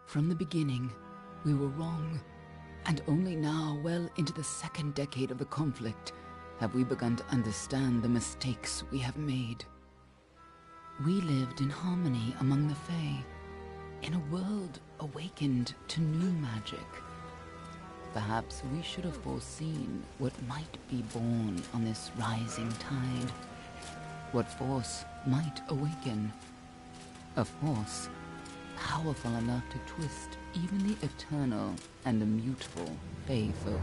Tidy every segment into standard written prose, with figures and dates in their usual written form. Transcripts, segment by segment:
From the beginning, we were wrong, and only now, well into the second decade of the conflict, have we begun to understand the mistakes we have made. We lived in harmony among the Fae, in a world awakened to new magic. Perhaps we should have foreseen what might be born on this rising tide. What force might awaken. A force powerful enough to twist even the eternal and immutable Fae folk.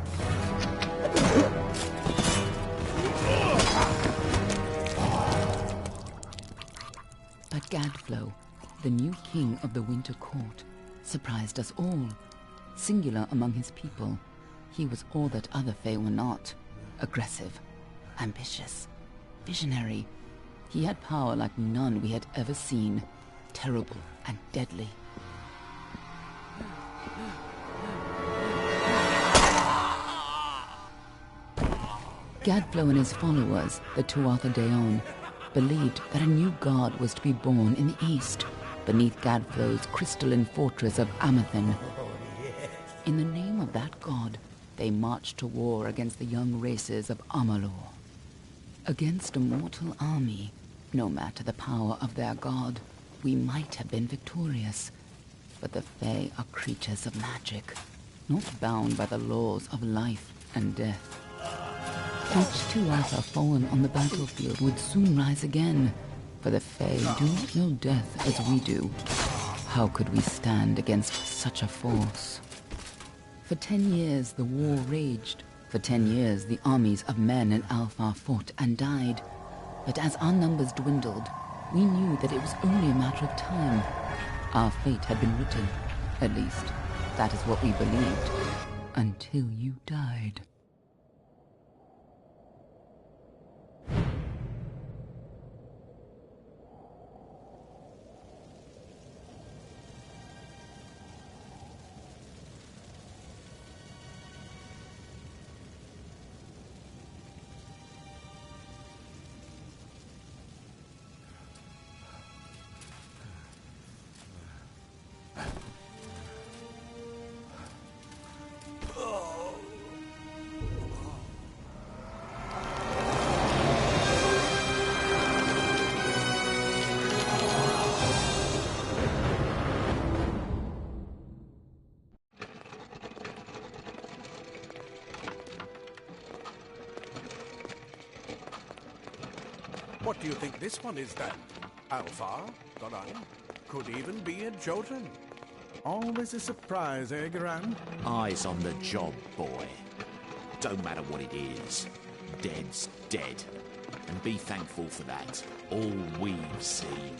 But Gadflow, the new king of the Winter Court, surprised us all. Singular among his people, he was all that other Fae were not. Aggressive, ambitious, visionary. He had power like none we had ever seen, terrible and deadly. Gadflow and his followers, the Tuatha Deon, believed that a new god was to be born in the east, beneath Gadflow's crystalline fortress of Amathen. In the name of that god, they marched to war against the young races of Amalur. Against a mortal army, no matter the power of their god, we might have been victorious. But the Fae are creatures of magic, not bound by the laws of life and death. Each Tuatha fallen on the battlefield would soon rise again, for the Fae do not know death as we do. How could we stand against such a force? For 10 years the war raged. For 10 years the armies of Men and Alpha fought and died. But as our numbers dwindled, we knew that it was only a matter of time. Our fate had been written. At least, that is what we believed. Until you died. What do you think this one is then? Alpha, Goran, could even be a Jotun. Always a surprise, eh, Goran? Eyes on the job, boy. Don't matter what it is. Dead's dead. And be thankful for that. All we've seen.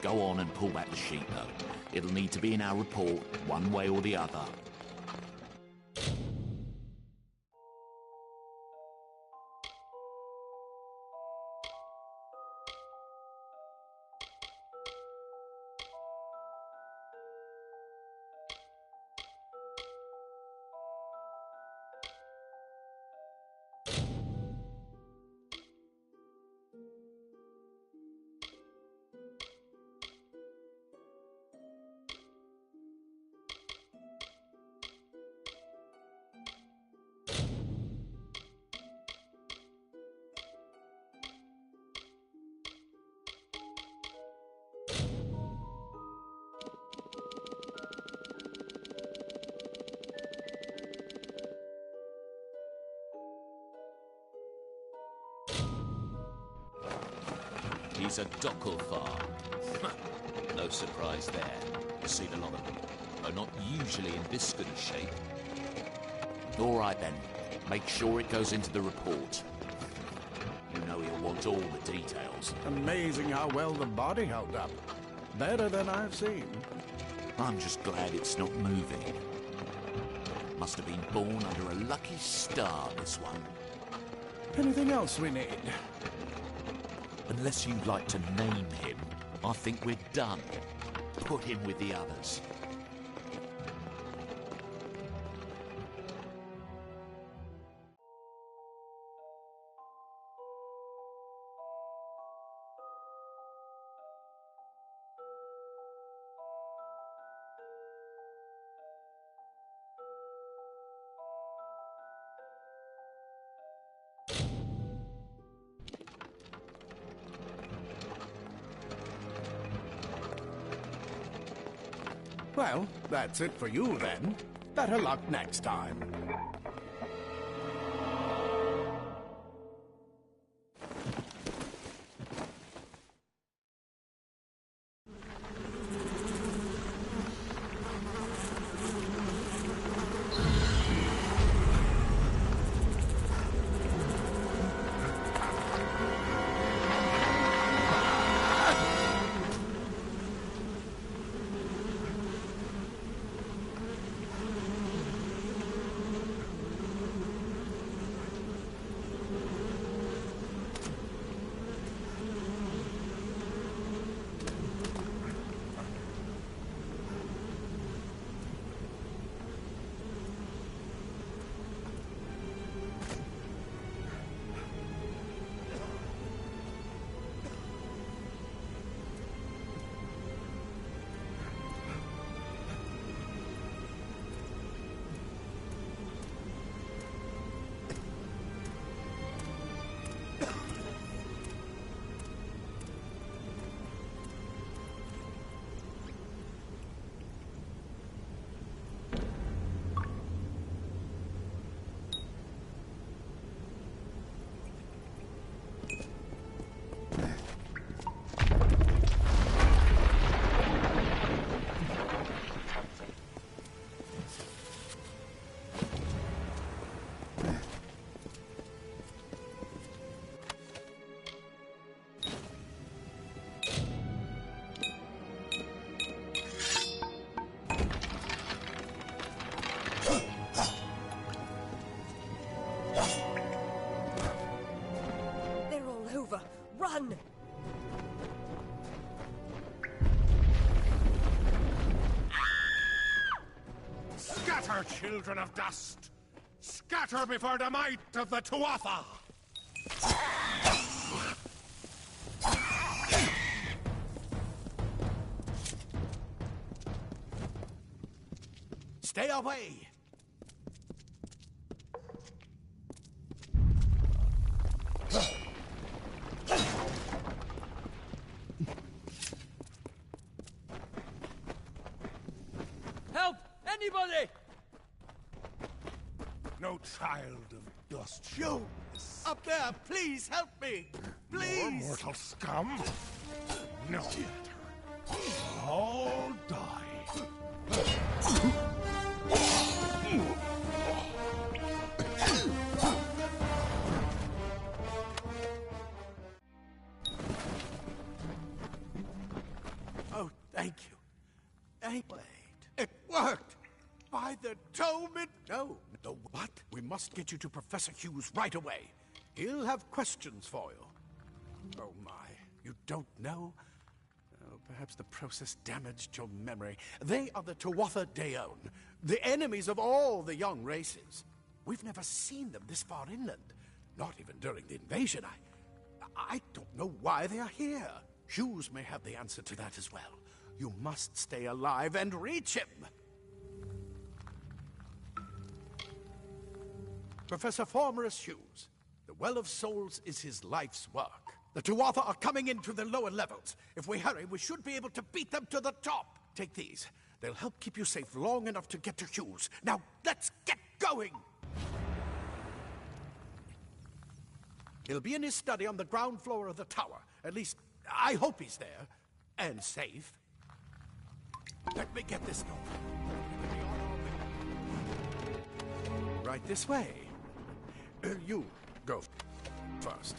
Go on and pull back the sheet, though. It'll need to be in our report, one way or the other. He's a Docklefar. No surprise there. You've seen a lot of them, though not usually in this good a shape. All right then. Make sure it goes into the report. You know he'll want all the details. Amazing how well the body held up. Better than I've seen. I'm just glad it's not moving. Must have been born under a lucky star, this one. Anything else we need? Unless you'd like to name him, I think we're done. Put him with the others. Well, that's it for you then. Better luck next time. Run! Scatter, children of dust! Scatter before the might of the Tuatha! Stay away! Help! Anybody! No child of dust. You! Up there, please help me! More Please! mortal scum? No. All die. Oh, thank you. Wait. It worked! By the tome it... No, the what? We must get you to Professor Hughes right away. He'll have questions for you. Oh, my. You don't know? Oh, perhaps the process damaged your memory. They are the Tuatha Deon, the enemies of all the young races. We've never seen them this far inland. Not even during the invasion. I don't know why they are here. Hughes may have the answer to that as well. You must stay alive and reach him. Professor Formerus Hughes, the Well of Souls is his life's work. The Tuatha are coming into the lower levels. If we hurry, we should be able to beat them to the top. Take these. They'll help keep you safe long enough to get to Hughes. Now, let's get going! He'll be in his study on the ground floor of the tower. At least, I hope he's there. And safe. Let me get this going. Right this way. You go first.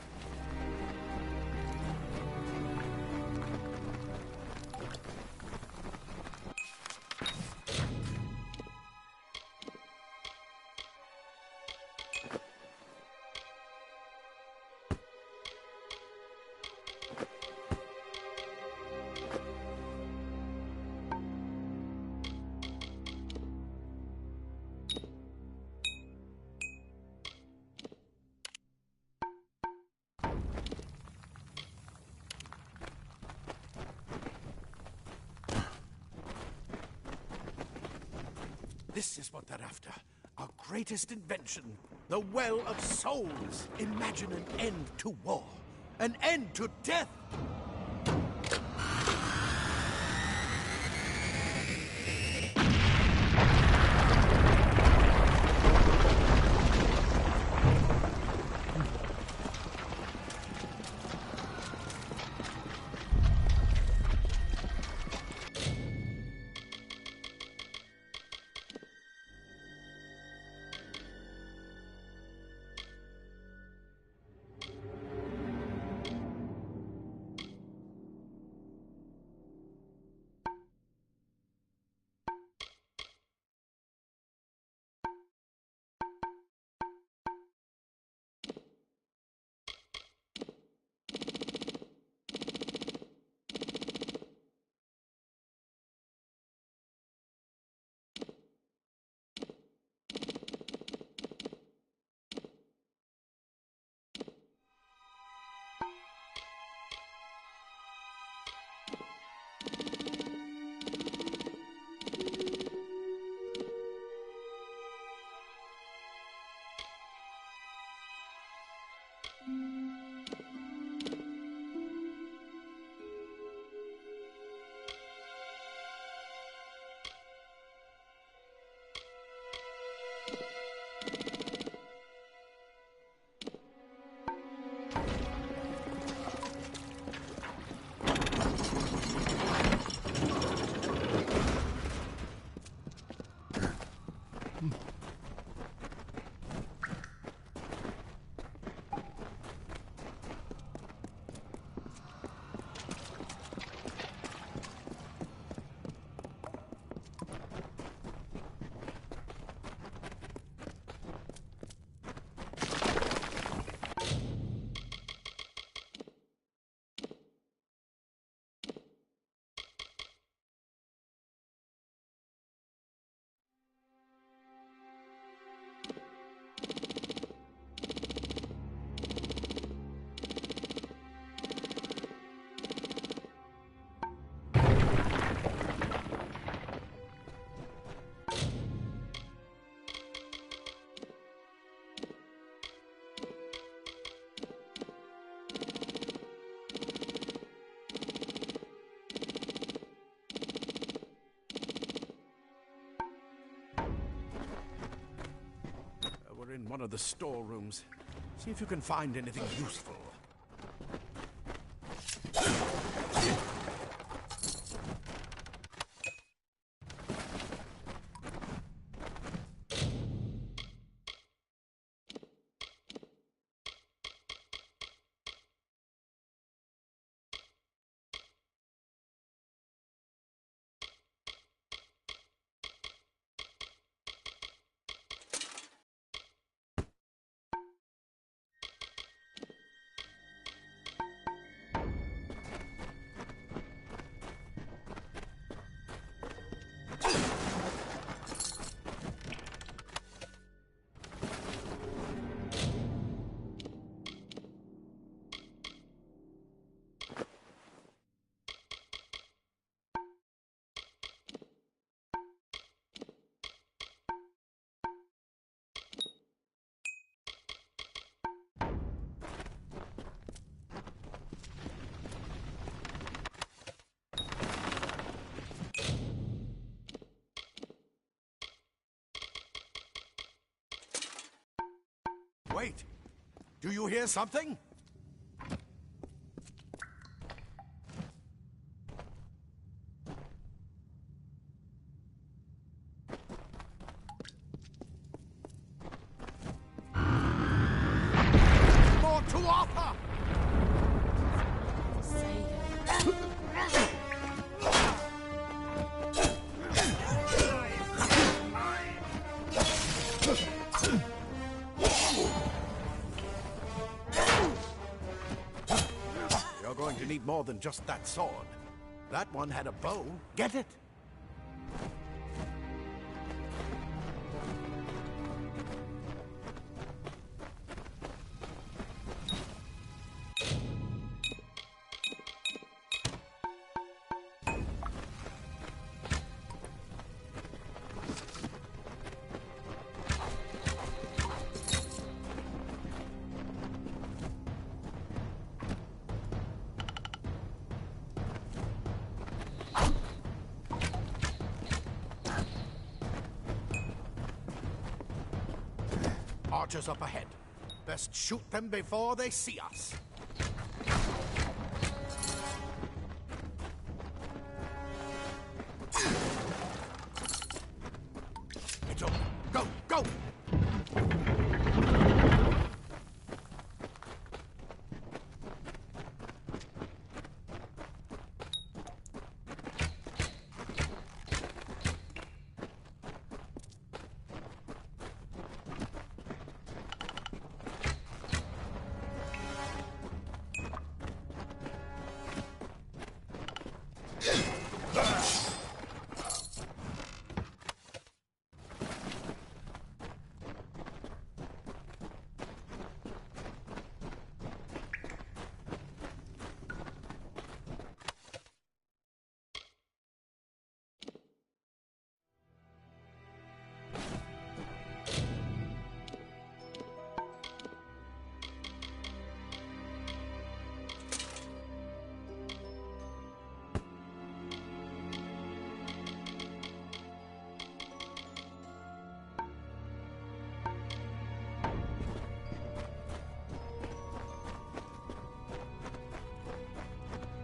This is what they're after. Our greatest invention. The Well of Souls. Imagine an end to war. An end to death. one of the storerooms. See if you can find anything useful. Wait! Do you hear something? More to offer! You're going to need more than just that sword. That one had a bow. Get it? Archers up ahead. Best shoot them before they see us. It's over. Go, go!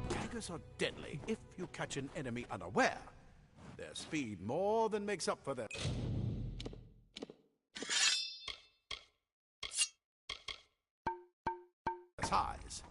Daggers are deadly if you catch an enemy unaware. Their speed more than makes up for their size.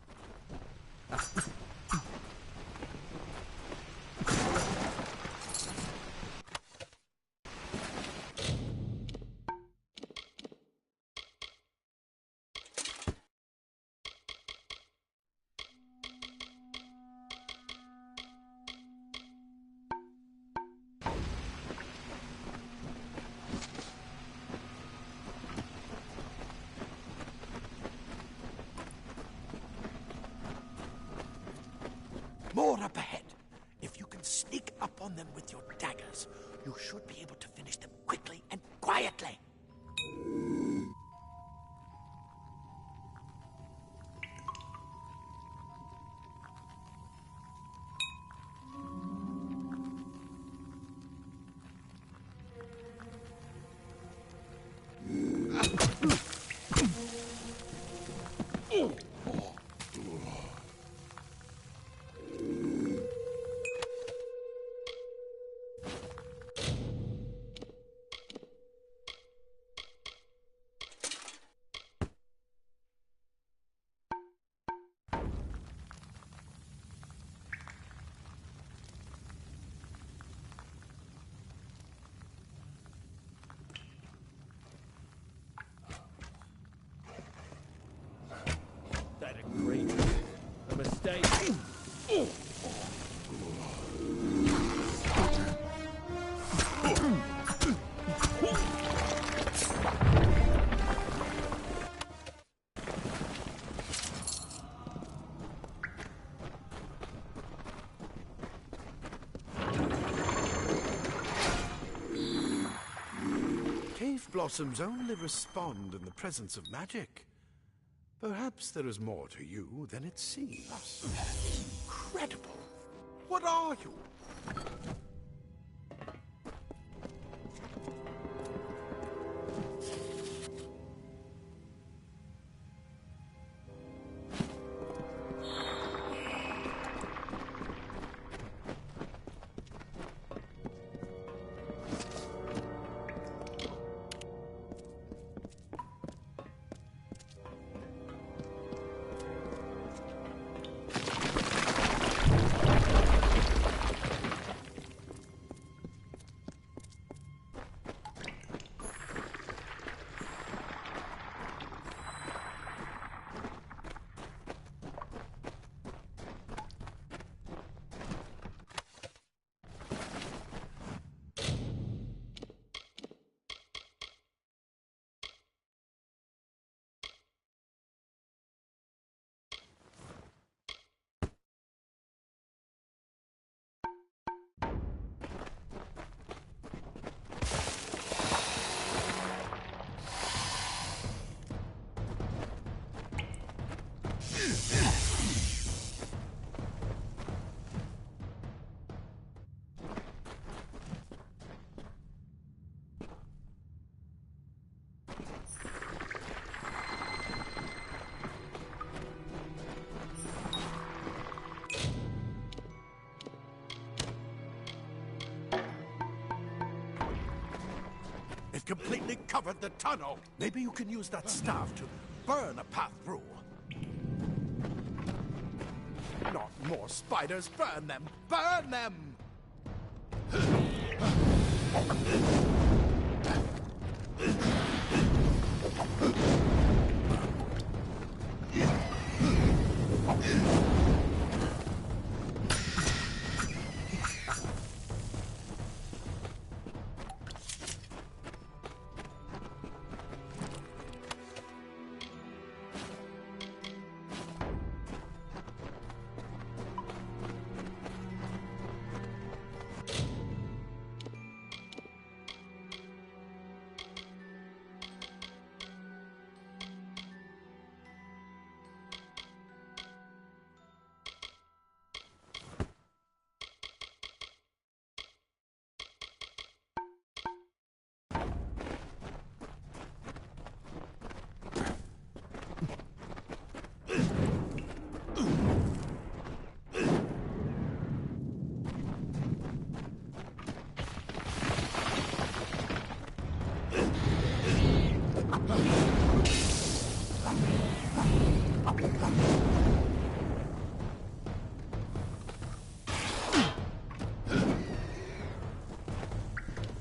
More up ahead. If you can sneak up on them with your daggers, you should be able to finish them quickly and quietly. blossoms only respond in the presence of magic. Perhaps there is more to you than it seems. Incredible! What are you? It completely covered the tunnel. Maybe you can use that staff to burn a path through. Not more spiders. Burn them! Burn them!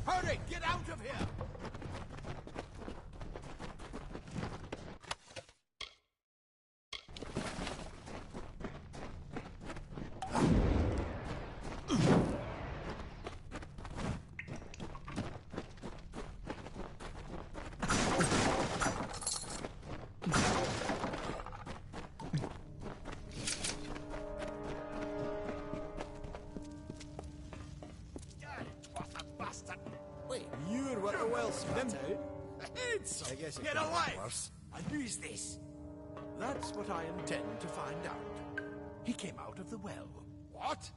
Hurry! Get out of here! You're what the well spat out. I guess it Get could have away! been worse. And who's this? That's what I intend to find out. He came out of the well. What?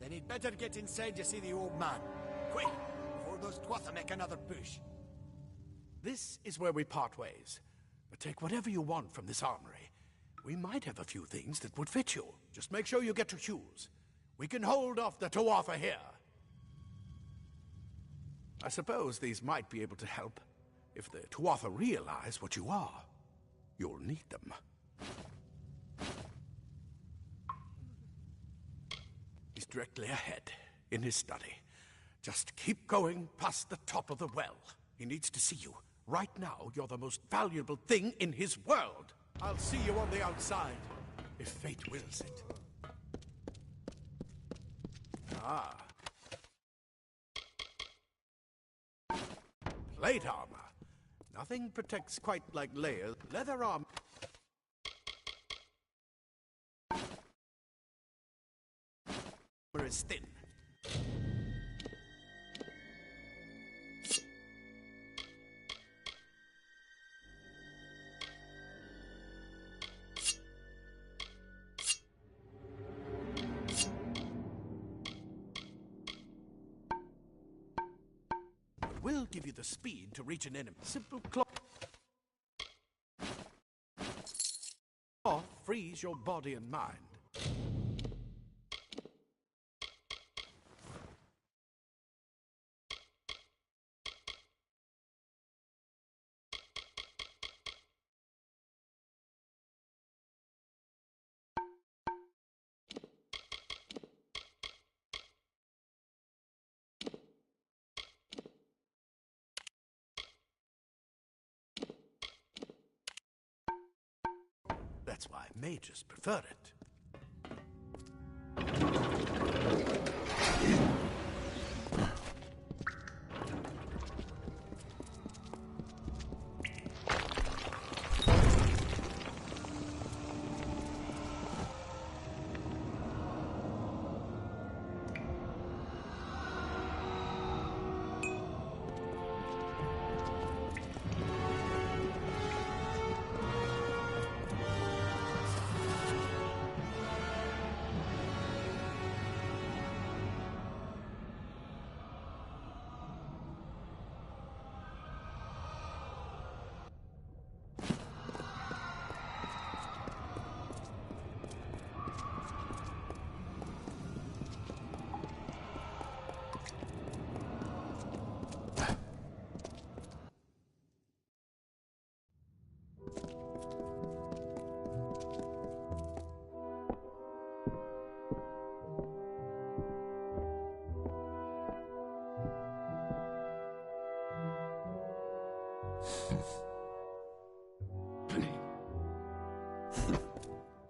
Then he'd better get inside to see the old man. Quick, before those Twatha make another push. This is where we part ways. But take whatever you want from this armory. We might have a few things that would fit you. Just make sure you get to Hughes. We can hold off the Tuatha here. I suppose these might be able to help. If the Tuatha realize what you are, you'll need them. He's directly ahead, in his study. Just keep going past the top of the well. He needs to see you. Right now, you're the most valuable thing in his world. I'll see you on the outside, if fate wills it. Ah. Plate armor. Nothing protects quite like leather armor is thin. will give you the speed to reach an enemy. Simple cloth frees your body and mind. That's why mages prefer it.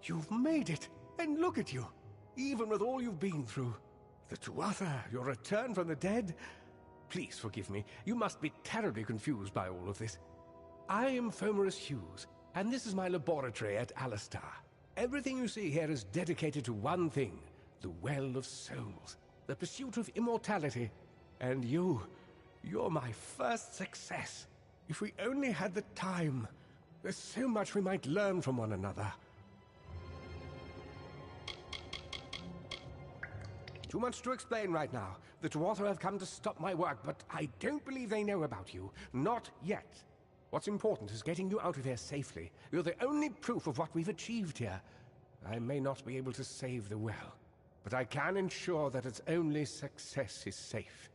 You've made it, and look at you, even with all you've been through. The Tuatha, your return from the dead. Please forgive me, you must be terribly confused by all of this. I am Fomerus Hughes, and this is my laboratory at Alistar. Everything you see here is dedicated to one thing, the Well of Souls, the pursuit of immortality. And you're my first success. If we only had the time, there's so much we might learn from one another. Too much to explain right now. The Tuatha have come to stop my work, but I don't believe they know about you. Not yet. What's important is getting you out of here safely. You're the only proof of what we've achieved here. I may not be able to save the well, but I can ensure that its only success is safe.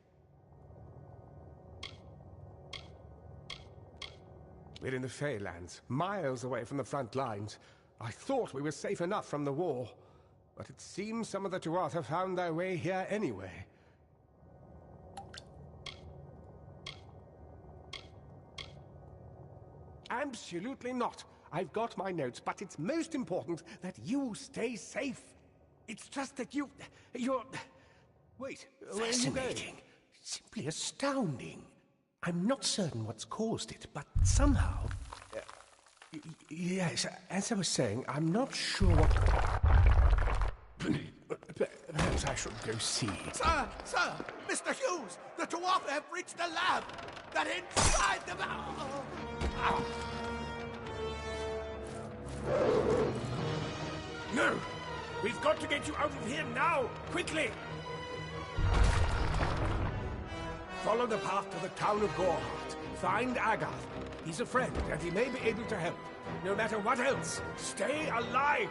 We're in the Feylands, miles away from the front lines. I thought we were safe enough from the war, but it seems some of the Tuatha found their way here anyway. Absolutely not. I've got my notes, but it's most important that you stay safe. It's just that you're... Wait, where are you going? Fascinating. Simply astounding. I'm not certain what's caused it, but somehow... Yes, as I was saying, I'm not sure what... Perhaps I should go see. Sir! Mr. Hughes! The Tuatha have reached the lab! They're inside the... No! We've got to get you out of here now! Quickly! Follow the path to the town of Gorhart. Find Agath. He's a friend, and he may be able to help. No matter what else, stay alive!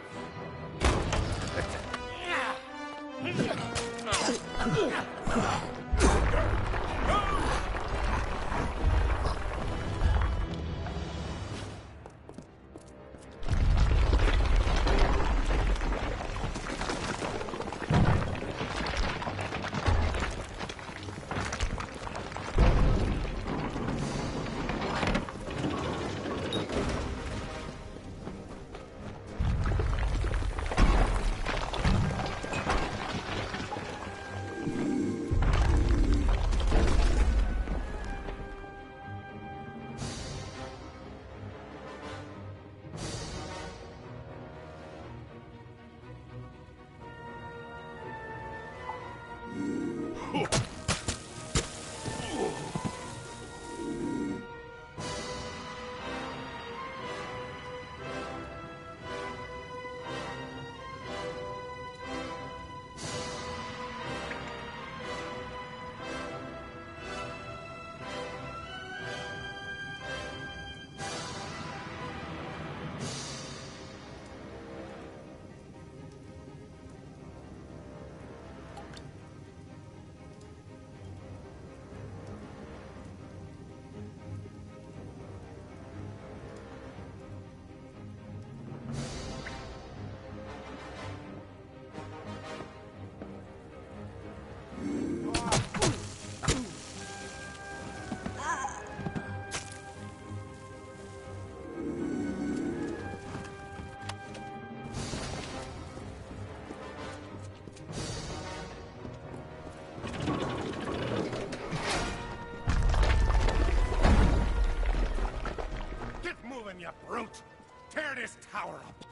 his tower up.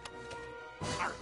Art.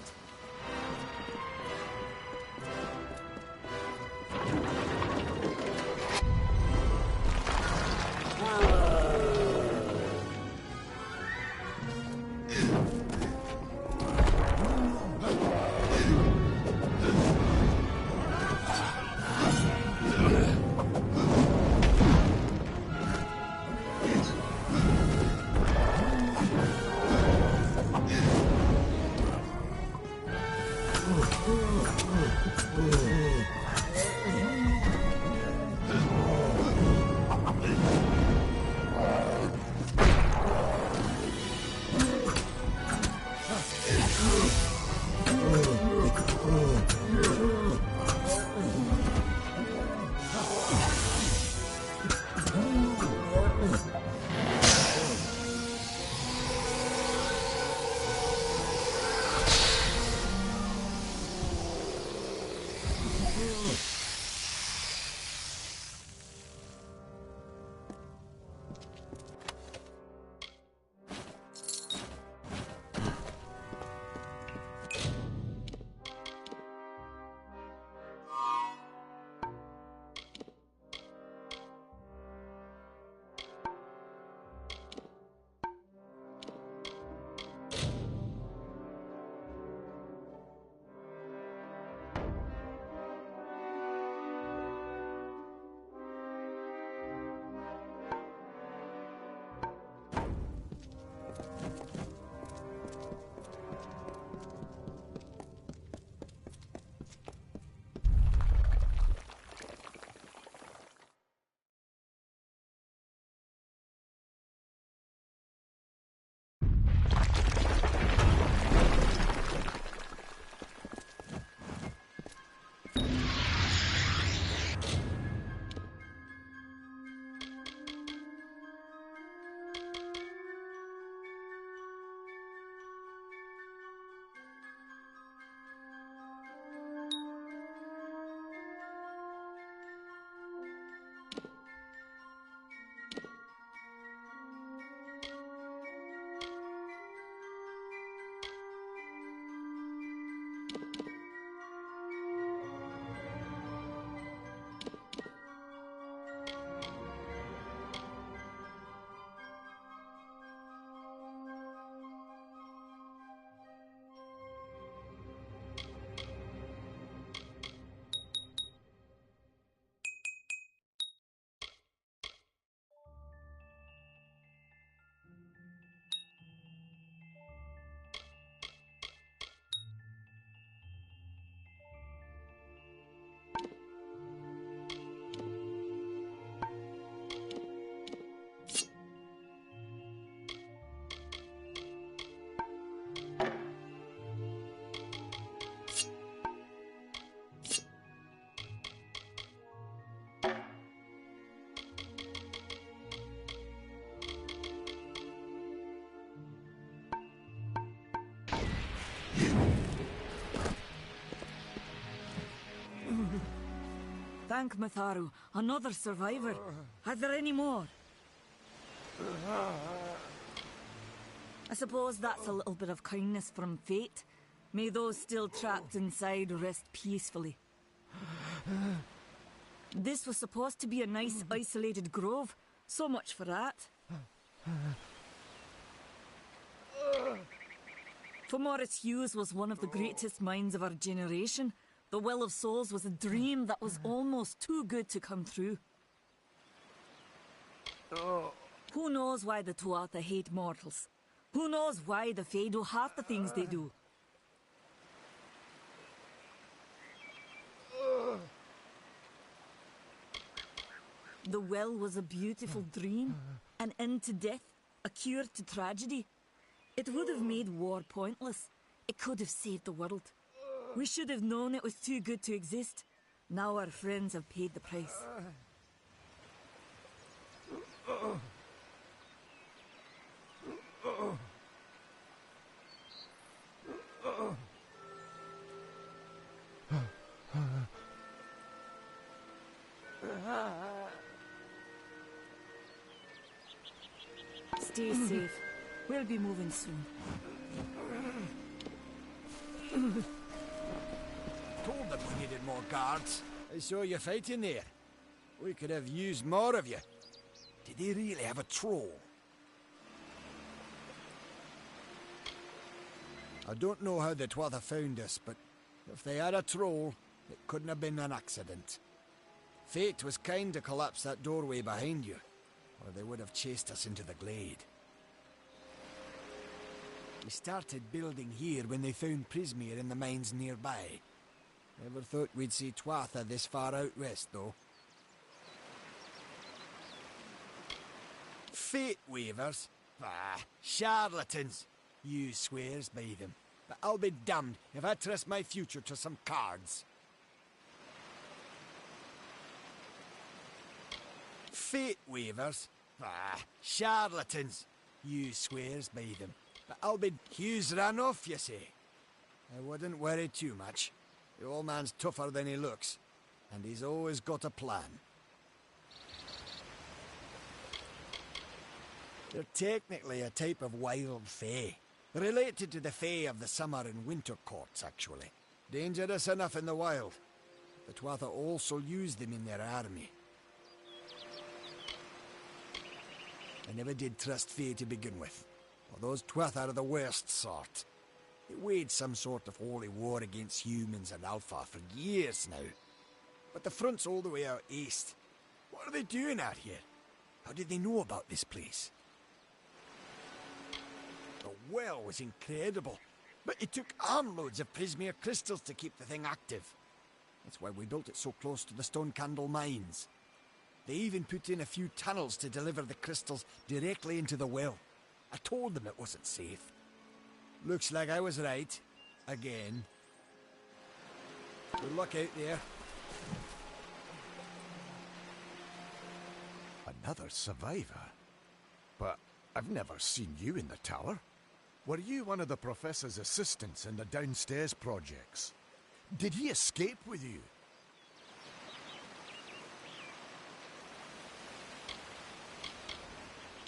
Thank Matharu, another survivor. Are there any more? I suppose that's a little bit of kindness from fate. May those still trapped inside rest peacefully. This was supposed to be a nice isolated grove. So much for that. Morris Hughes was one of the greatest minds of our generation. The Well of Souls was a dream that was almost too good to come true. Who knows why the Tuatha hate mortals? Who knows why the Fae do half the things they do? The well was a beautiful dream, an end to death, a cure to tragedy. It would have made war pointless. It could have saved the world. We should have known it was too good to exist. Now our friends have paid the price. Stay safe. We'll be moving soon. Told them we needed more guards. I saw you fighting there. We could have used more of you. Did they really have a troll? I don't know how the Twatha found us, but if they had a troll, it couldn't have been an accident. Fate was kind to collapse that doorway behind you, or they would have chased us into the glade. We started building here when they found Prismeer in the mines nearby. Never thought we'd see Twatha this far out west, though. Fate weavers? Ah, charlatans. You swears by them. But I'll be damned if I trust my future to some cards. Fate weavers? Ah, charlatans. You swears by them. But I'll be... Hugh's ran off, you say? I wouldn't worry too much. The old man's tougher than he looks, and he's always got a plan. They're technically a type of wild fae. Related to the fae of the summer and winter courts, actually. Dangerous enough in the wild. The Twatha also use them in their army. I never did trust fae to begin with. Well, those Twatha are the worst sort. They waged some sort of holy war against humans and Alpha for years now. But the front's all the way out east. What are they doing out here? How did they know about this place? The well was incredible, but it took armloads of Prismeer crystals to keep the thing active. That's why we built it so close to the Stone Candle mines. They even put in a few tunnels to deliver the crystals directly into the well. I told them it wasn't safe. Looks like I was right. Again. Good luck out there. Another survivor? But I've never seen you in the tower. Were you one of the Professor's assistants in the downstairs projects? Did he escape with you?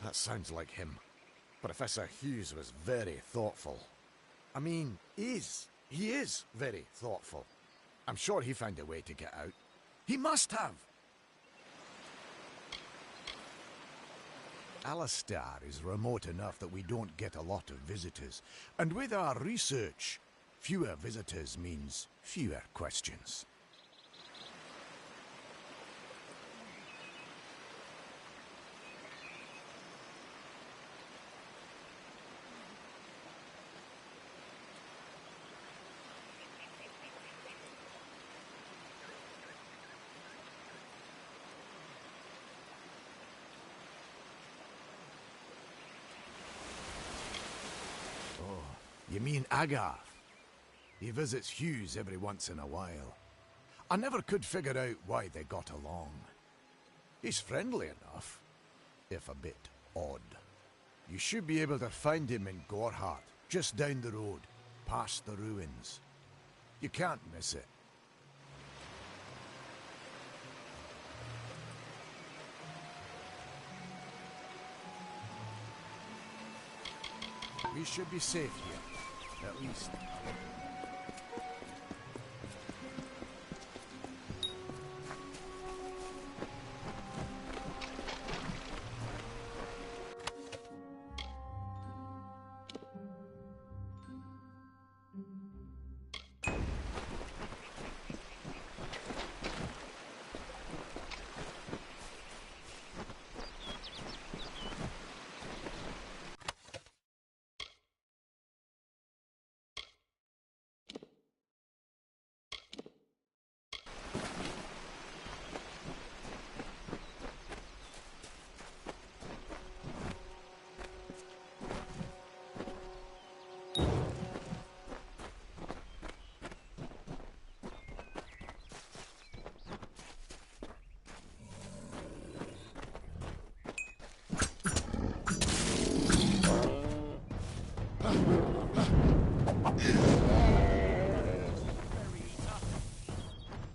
That sounds like him. Professor Hughes was very thoughtful. I mean, he is very thoughtful. I'm sure he found a way to get out. He must have! Alistair is remote enough that we don't get a lot of visitors. And with our research, fewer visitors means fewer questions. You mean Agar? He visits Hughes every once in a while. I never could figure out why they got along. He's friendly enough, if a bit odd. You should be able to find him in Gorhart, just down the road, past the ruins. You can't miss it. We should be safe here, at least.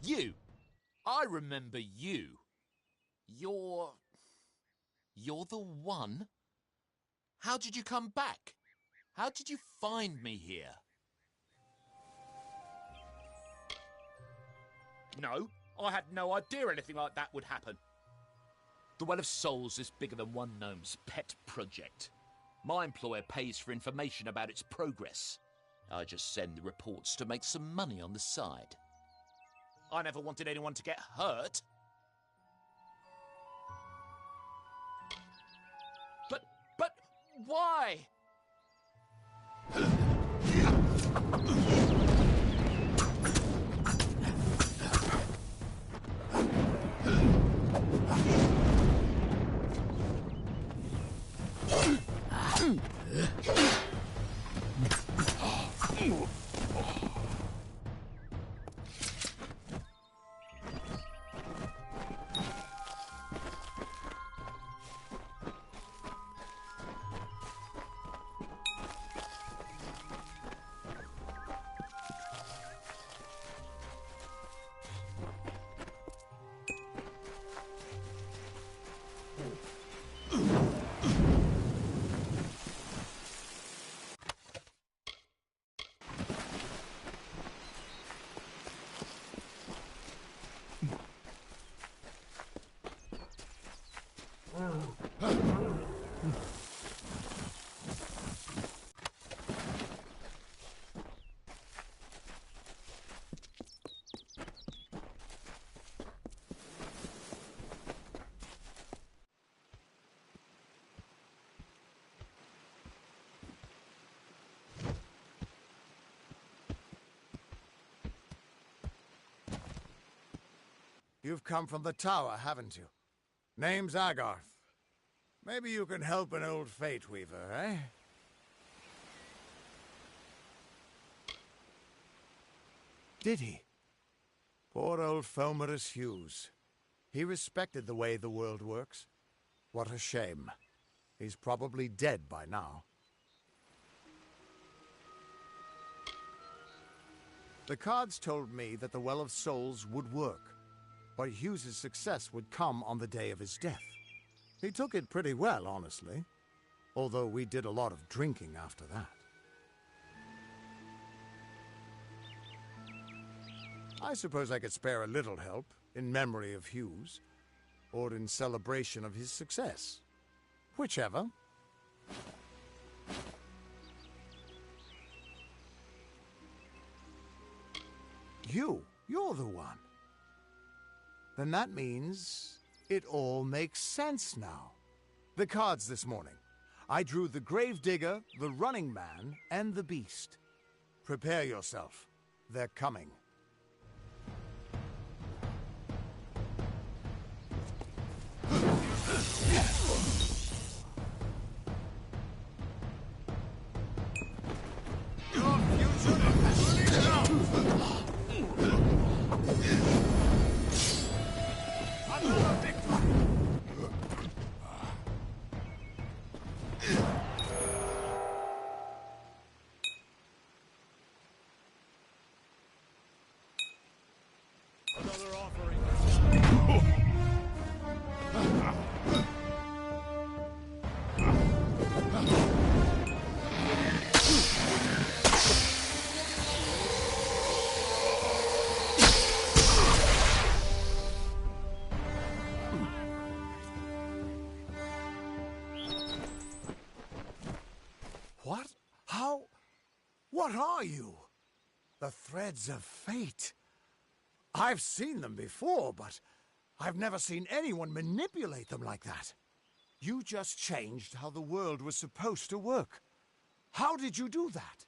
You! I remember you. You're the one? How did you come back? How did you find me here? No, I had no idea anything like that would happen. The Well of Souls is bigger than one gnome's pet project. My employer pays for information about its progress. I just send the reports to make some money on the side. I never wanted anyone to get hurt. But why? You've come from the tower, haven't you? Name's Agarth. Maybe you can help an old Fate Weaver, eh? Did he? Poor old Fomerus Hughes. He respected the way the world works. What a shame. He's probably dead by now. The cards told me that the Well of Souls would work, but Hughes's success would come on the day of his death. He took it pretty well, honestly, although we did a lot of drinking after that. I suppose I could spare a little help in memory of Hughes, or in celebration of his success. Whichever. You're the one. Then that means it all makes sense now. The cards this morning. I drew the Gravedigger, the Running Man, and the Beast. Prepare yourself. They're coming. Your future is another victory! Another offering. What? How? What are you? The threads of fate. I've seen them before, but I've never seen anyone manipulate them like that. You just changed how the world was supposed to work. How did you do that?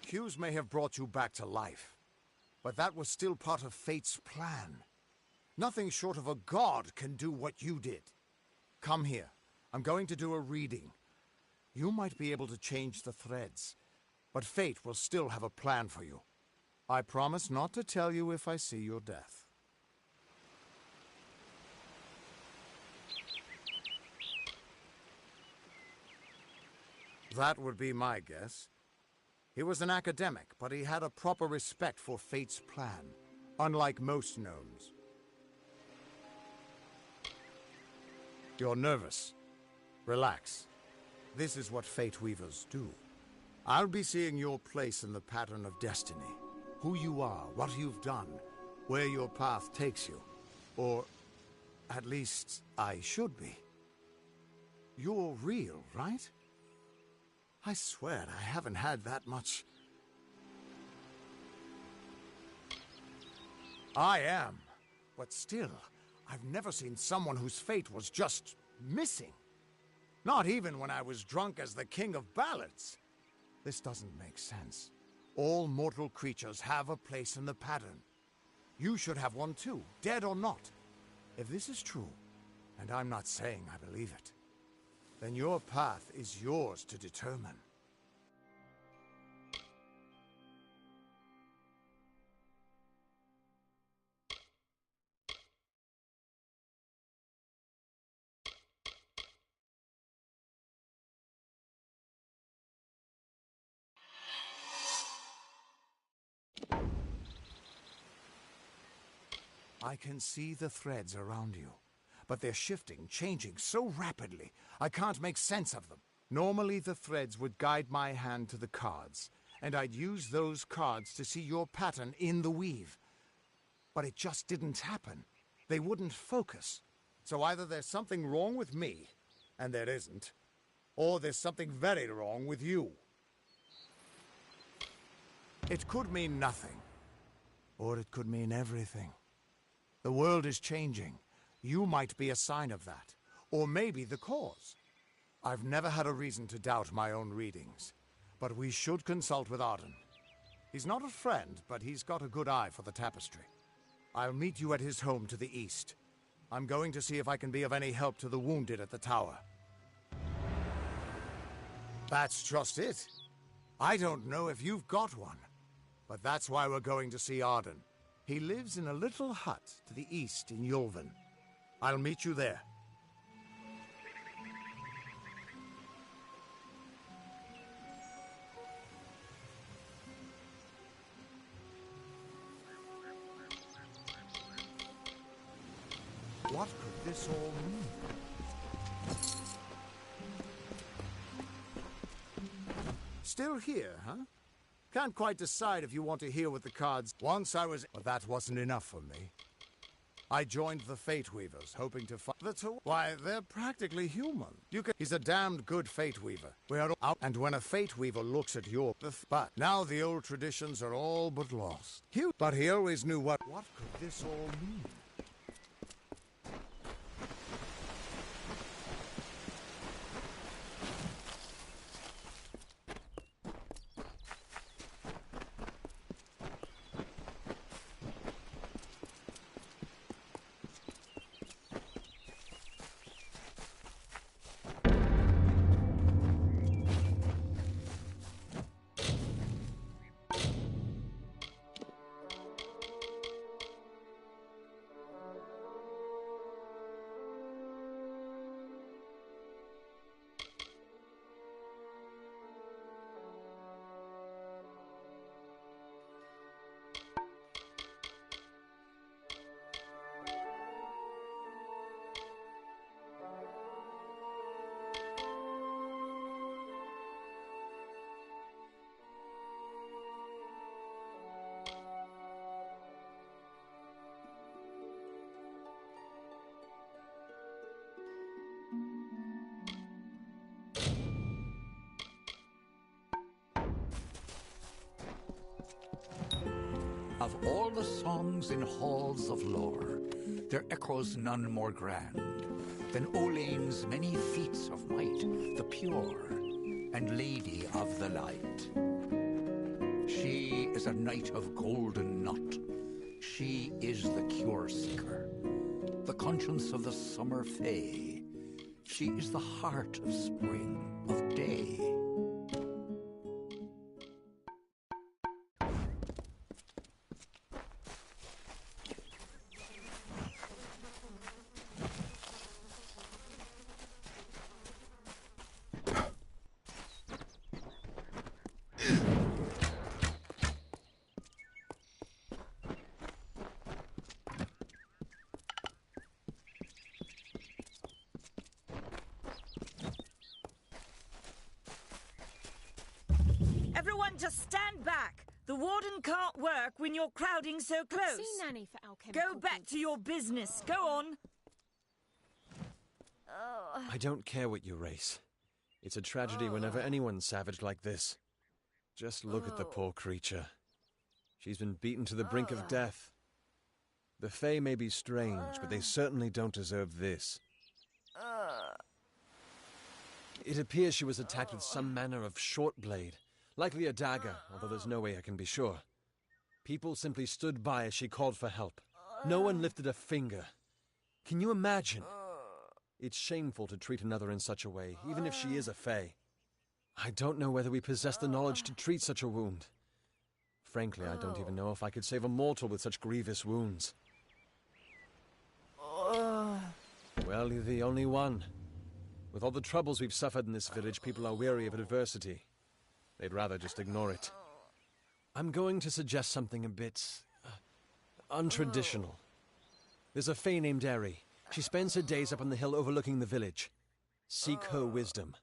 Hughes may have brought you back to life, but that was still part of fate's plan. Nothing short of a god can do what you did. Come here. I'm going to do a reading. You might be able to change the threads, but fate will still have a plan for you. I promise not to tell you if I see your death. That would be my guess. He was an academic, but he had a proper respect for fate's plan, unlike most gnomes. You're nervous. Relax. This is what Fate Weavers do. I'll be seeing your place in the pattern of destiny. Who you are, what you've done, where your path takes you. Or, at least, I should be. You're real, right? I swear I haven't had that much... I am. But still, I've never seen someone whose fate was just missing. Not even when I was drunk as the King of Ballads. This doesn't make sense. All mortal creatures have a place in the pattern. You should have one too, dead or not. If this is true, and I'm not saying I believe it, then your path is yours to determine. I can see the threads around you, but they're shifting, changing so rapidly, I can't make sense of them. Normally the threads would guide my hand to the cards, and I'd use those cards to see your pattern in the weave. But it just didn't happen. They wouldn't focus. So either there's something wrong with me, and there isn't, or there's something very wrong with you. It could mean nothing, or it could mean everything. The world is changing. You might be a sign of that, or maybe the cause. I've never had a reason to doubt my own readings, but we should consult with Arden. He's not a friend, but he's got a good eye for the tapestry. I'll meet you at his home to the east. I'm going to see if I can be of any help to the wounded at the tower. That's just it. I don't know if you've got one, but that's why we're going to see Arden. He lives in a little hut to the east in Yulven. I'll meet you there. What could this all mean? Still here, huh? Can't quite decide if you want to hear what the cards... Once I was... But that wasn't enough for me. I joined the Fate Weavers, hoping to find... Why, they're practically human. He's a damned good Fate Weaver. We're all out... And when a Fate Weaver looks at your... But now the old traditions are all but lost. But he always knew what... What could this all mean? Of all the songs in halls of lore, there echoes none more grand than Olane's many feats of might, the pure and lady of the light. She is a knight of golden knot. She is the cure seeker, the conscience of the summer fae. She is the heart of spring, of day. just stand back. The warden can't work when you're crowding so close. See Nanny for alchemical Go back goods. to your business. Go on. I don't care what you race. It's a tragedy whenever anyone's savaged like this. Just look at the poor creature. She's been beaten to the brink of death. The Fae may be strange, but they certainly don't deserve this. It appears she was attacked with some manner of short blade, likely a dagger, although there's no way I can be sure. People simply stood by as she called for help. No one lifted a finger. Can you imagine? It's shameful to treat another in such a way, even if she is a Fae. I don't know whether we possess the knowledge to treat such a wound. Frankly, I don't even know if I could save a mortal with such grievous wounds. Well, you're the only one. With all the troubles we've suffered in this village, people are weary of adversity. They'd rather just ignore it. I'm going to suggest something a bit untraditional. There's a Fae named Eri. She spends her days up on the hill overlooking the village. Seek her wisdom.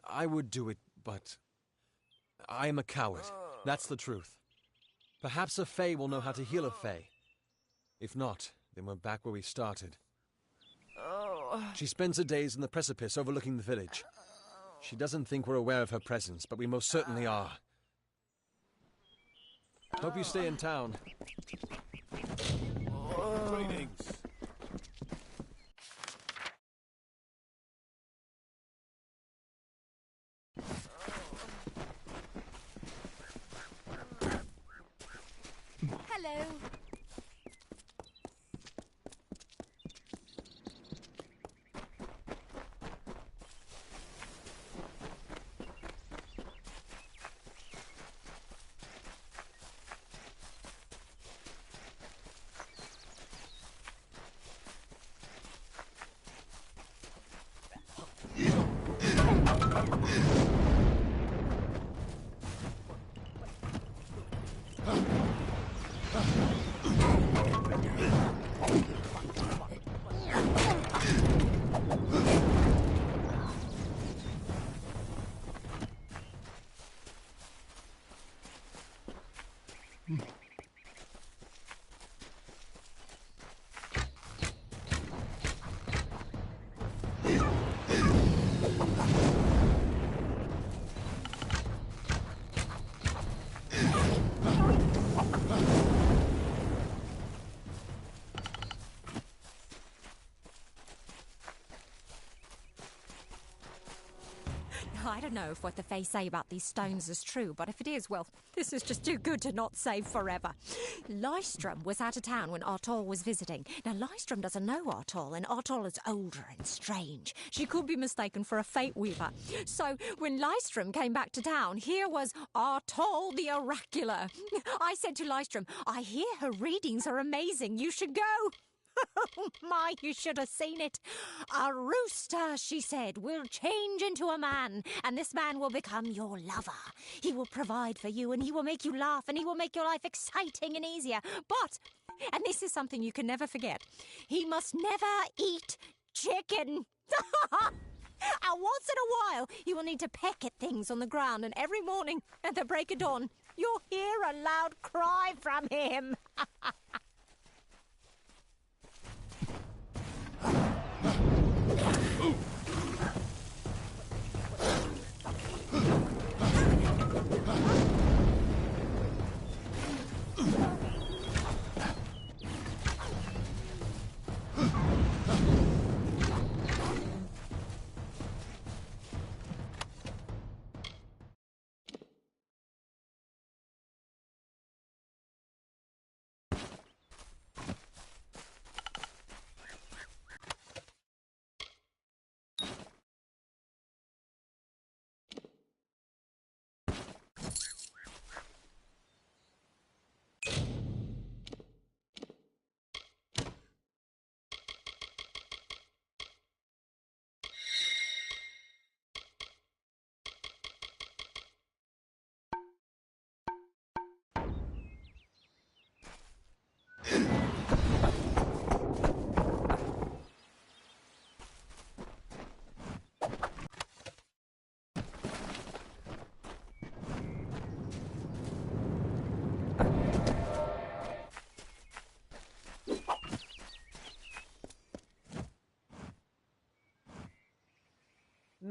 I would do it, but I am a coward. That's the truth. Perhaps a Fae will know how to heal a Fae. If not, then we're back where we started. She spends her days in the precipice overlooking the village. She doesn't think we're aware of her presence, but we most certainly are. Hope you stay in town. Greetings. Hello. I don't know if what the Fae say about these stones is true, but if it is, well, this is just too good to not save forever. Lystrom was out of town when Artol was visiting. Now, Lystrom doesn't know Artol, and Artol is older and strange. She could be mistaken for a Fate Weaver. So, when Lystrom came back to town, here was Artol the Oracular. I said to Lystrom, I hear her readings are amazing. You should go. Oh my, you should have seen it. A rooster, she said, will change into a man, and this man will become your lover. He will provide for you, and he will make you laugh, and he will make your life exciting and easier. But, and this is something you can never forget, he must never eat chicken. And once in a while, you will need to peck at things on the ground, and every morning at the break of dawn, you'll hear a loud cry from him.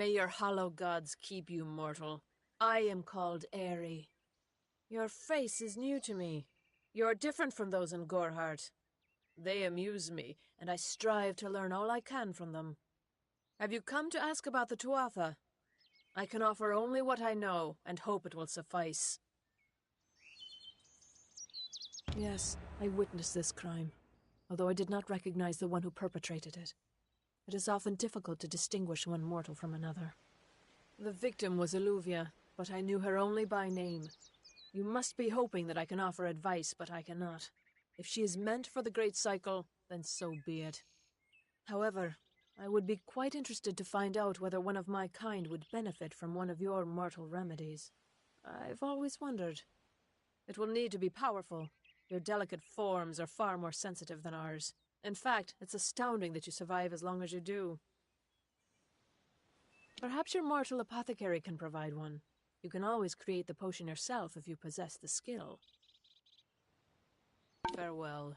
May your hollow gods keep you mortal. I am called Aerie. Your face is new to me. You're different from those in Gorhart. They amuse me, and I strive to learn all I can from them. Have you come to ask about the Tuatha? I can offer only what I know, and hope it will suffice. Yes, I witnessed this crime, although I did not recognize the one who perpetrated it. It is often difficult to distinguish one mortal from another. The victim was Illuvia, but I knew her only by name. You must be hoping that I can offer advice, but I cannot. If she is meant for the Great Cycle, then so be it. However, I would be quite interested to find out whether one of my kind would benefit from one of your mortal remedies. I've always wondered. It will need to be powerful. Your delicate forms are far more sensitive than ours. In fact, it's astounding that you survive as long as you do. Perhaps your mortal apothecary can provide one. You can always create the potion yourself if you possess the skill. Farewell.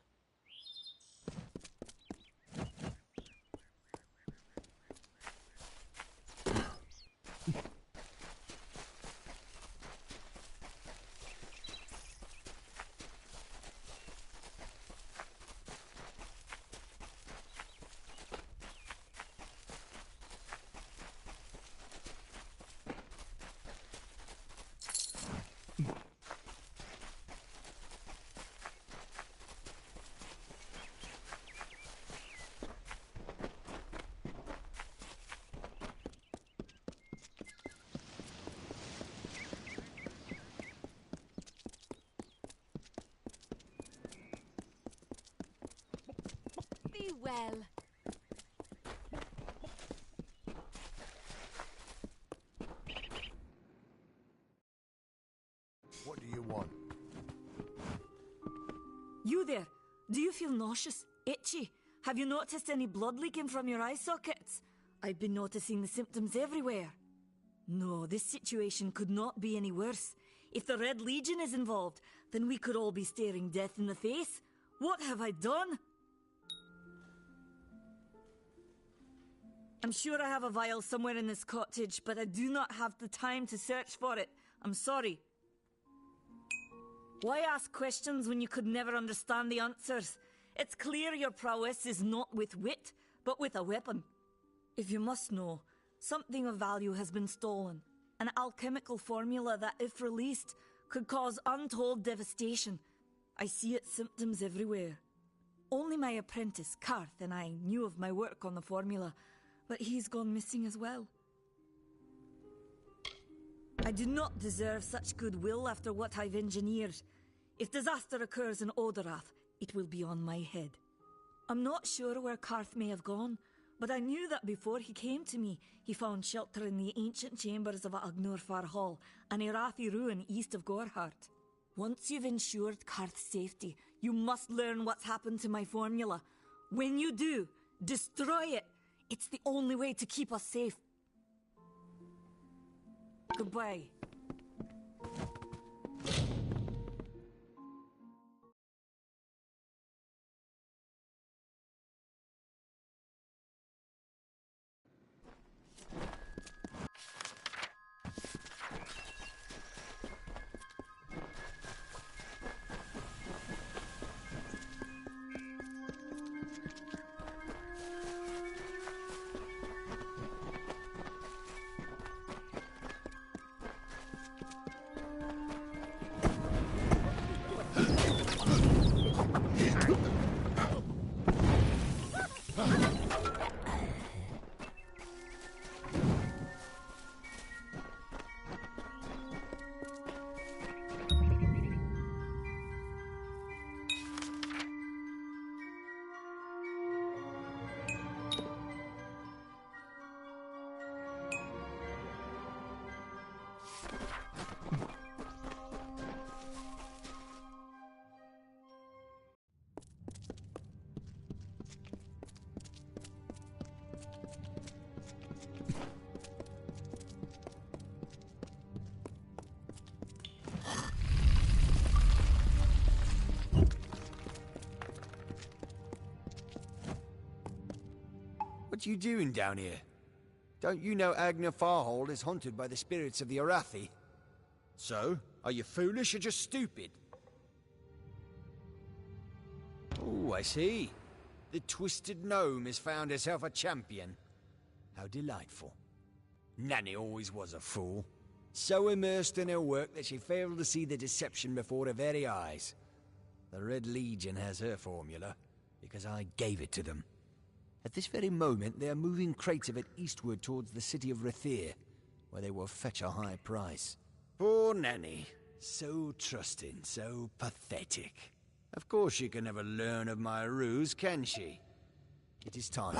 Be well. What do you want? You there, do you feel nauseous, itchy? Have you noticed any blood leaking from your eye sockets? I've been noticing the symptoms everywhere. No, this situation could not be any worse. If the Red Legion is involved, then we could all be staring death in the face. What have I done? I'm sure I have a vial somewhere in this cottage, but I do not have the time to search for it. I'm sorry. Why ask questions when you could never understand the answers? It's clear your prowess is not with wit, but with a weapon. If you must know, something of value has been stolen. An alchemical formula that, if released, could cause untold devastation. I see its symptoms everywhere. Only my apprentice, Karth, and I knew of my work on the formula, but he's gone missing as well. I do not deserve such goodwill after what I've engineered. If disaster occurs in Odorath, it will be on my head. I'm not sure where Karth may have gone, but I knew that before he came to me, he found shelter in the ancient chambers of Agnurfar Hall, an Irathi ruin east of Gorhart. Once you've ensured Karth's safety, you must learn what's happened to my formula. When you do, destroy it. It's the only way to keep us safe. Goodbye. What you doing down here? Don't you know Agner Farhold is haunted by the spirits of the Arathi? So, are you foolish or just stupid? Oh, I see. The Twisted Gnome has found herself a champion. How delightful. Nanny always was a fool. So immersed in her work that she failed to see the deception before her very eyes. The Red Legion has her formula, because I gave it to them. At this very moment, they are moving crates of it eastward towards the city of Rathir, where they will fetch a high price. Poor Nanny. So trusting, so pathetic. Of course she can never learn of my ruse, can she? It is time.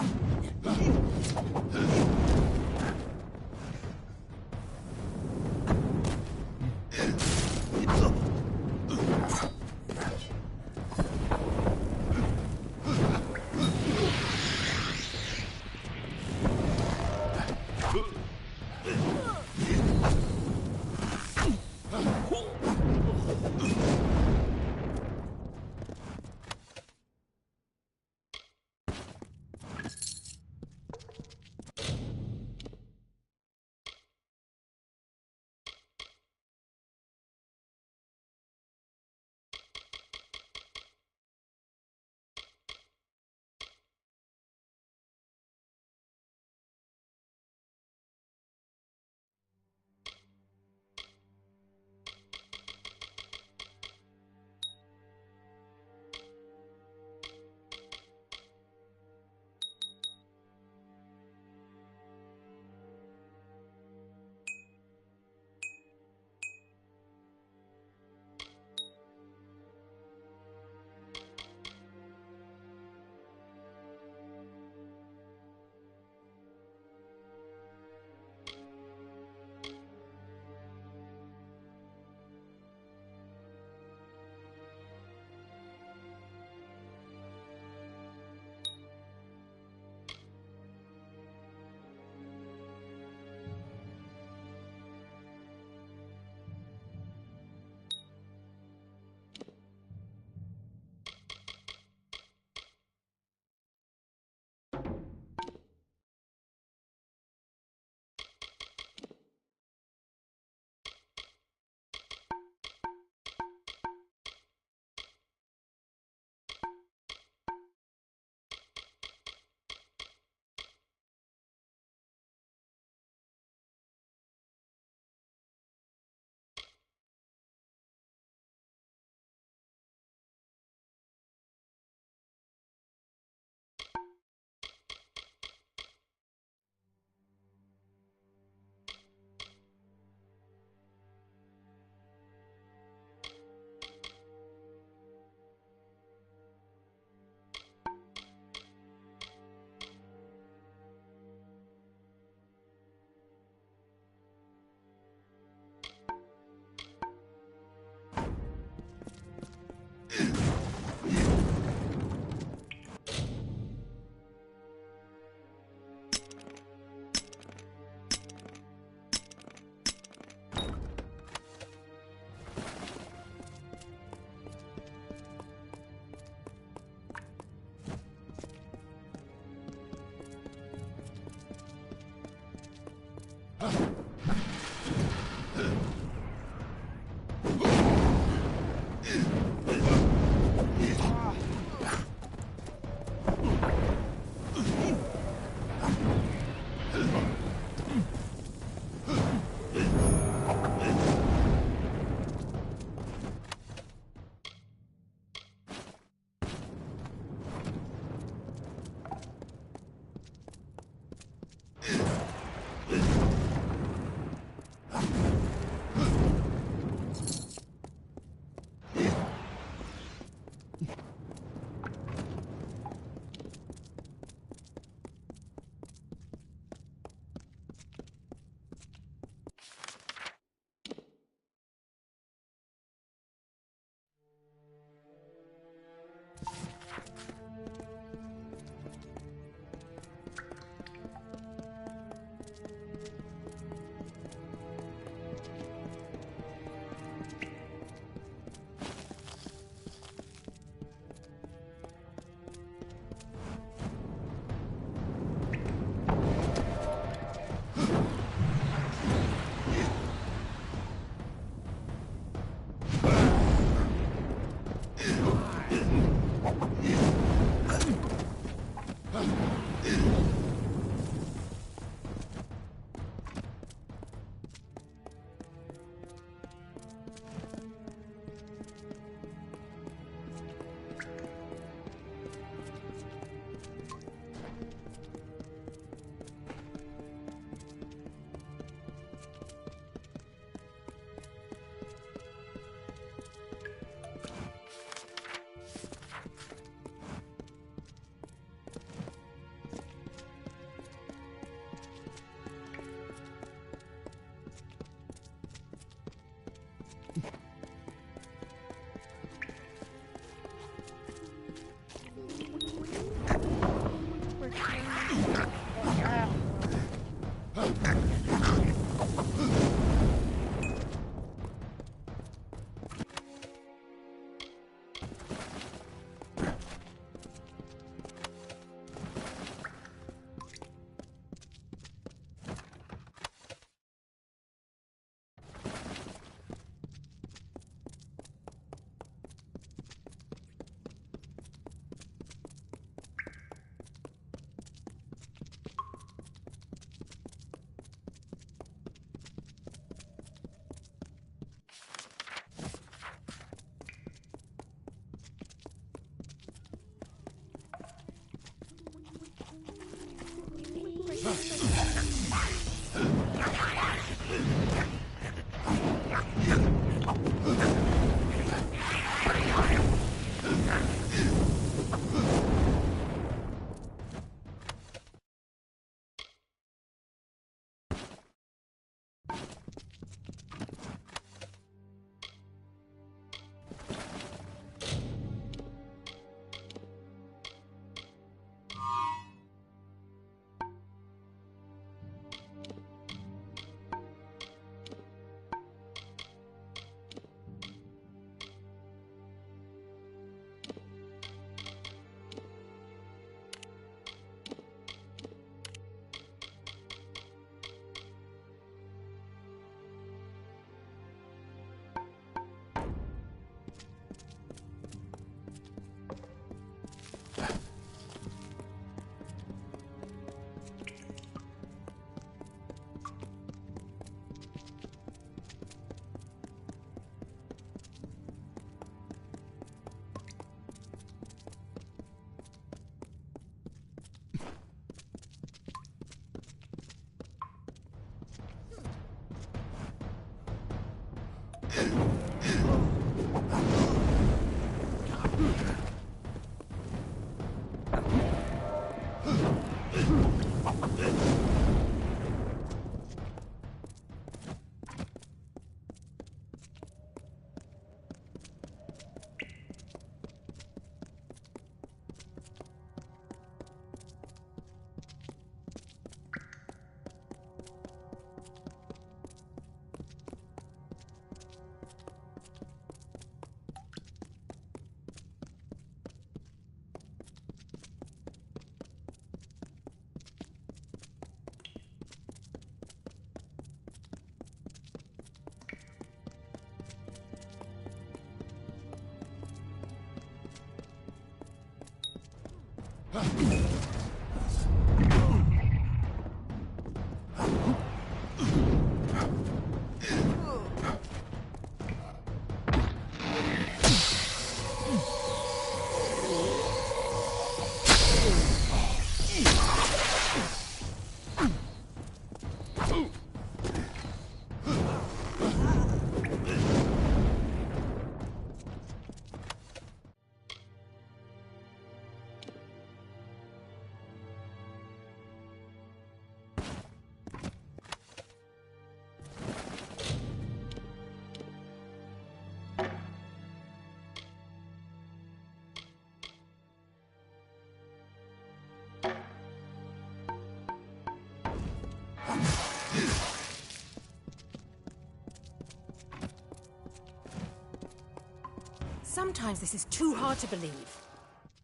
Sometimes this is too hard to believe.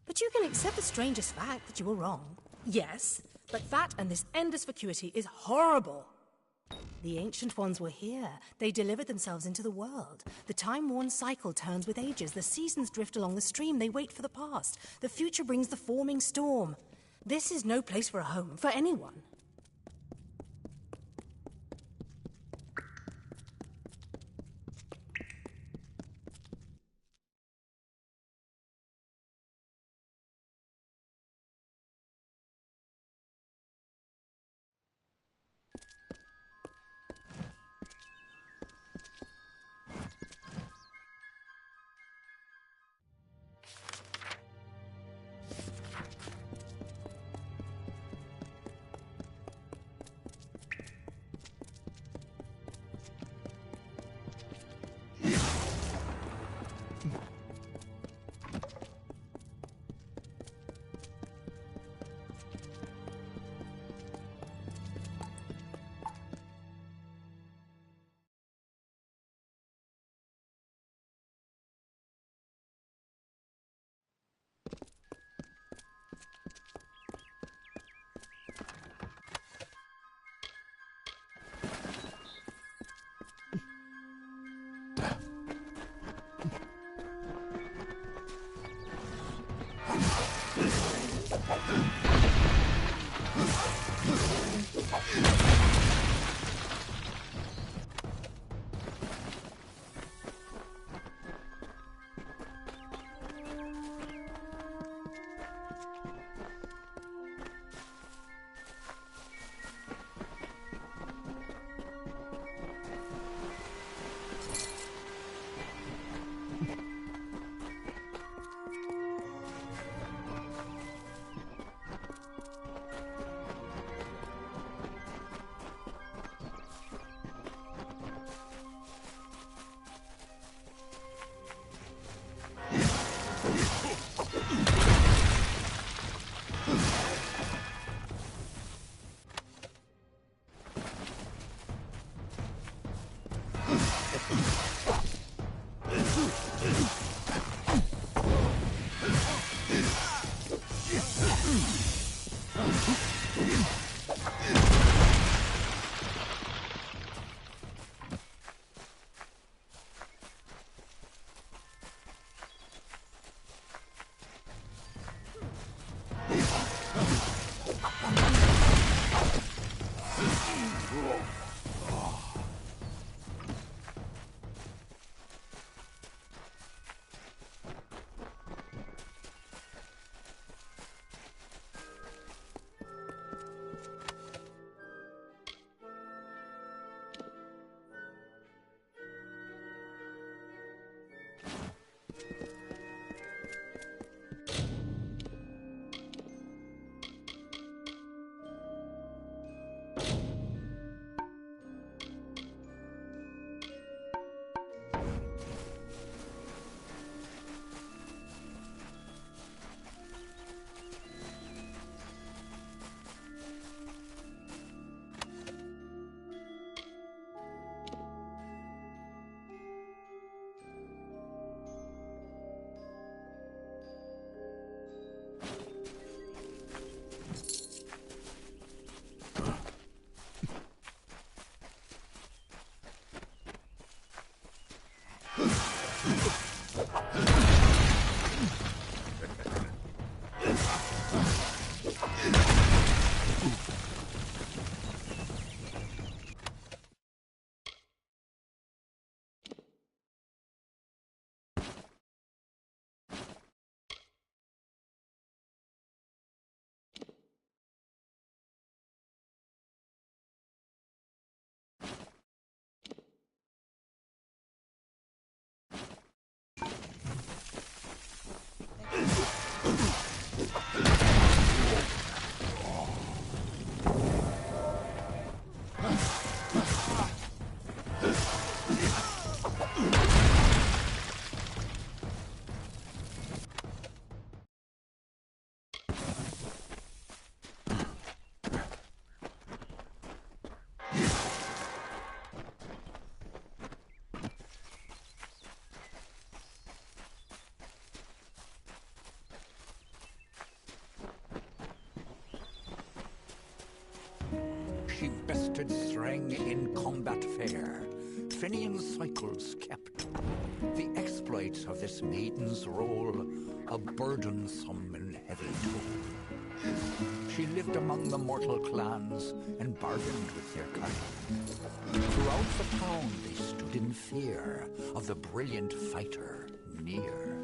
But you can accept the strangest fact that you were wrong. Yes, but that and this endless vacuity is horrible. The Ancient Ones were here. They delivered themselves into the world. The time-worn cycle turns with ages. The seasons drift along the stream. They wait for the past. The future brings the forming storm. This is no place for a home for anyone. She bested Threng in combat fair. Finian cycles kept. The exploits of this maiden's role, a burdensome and heavy toll. she lived among the mortal clans and bargained with their kind. Throughout the town they stood in fear of the brilliant fighter near.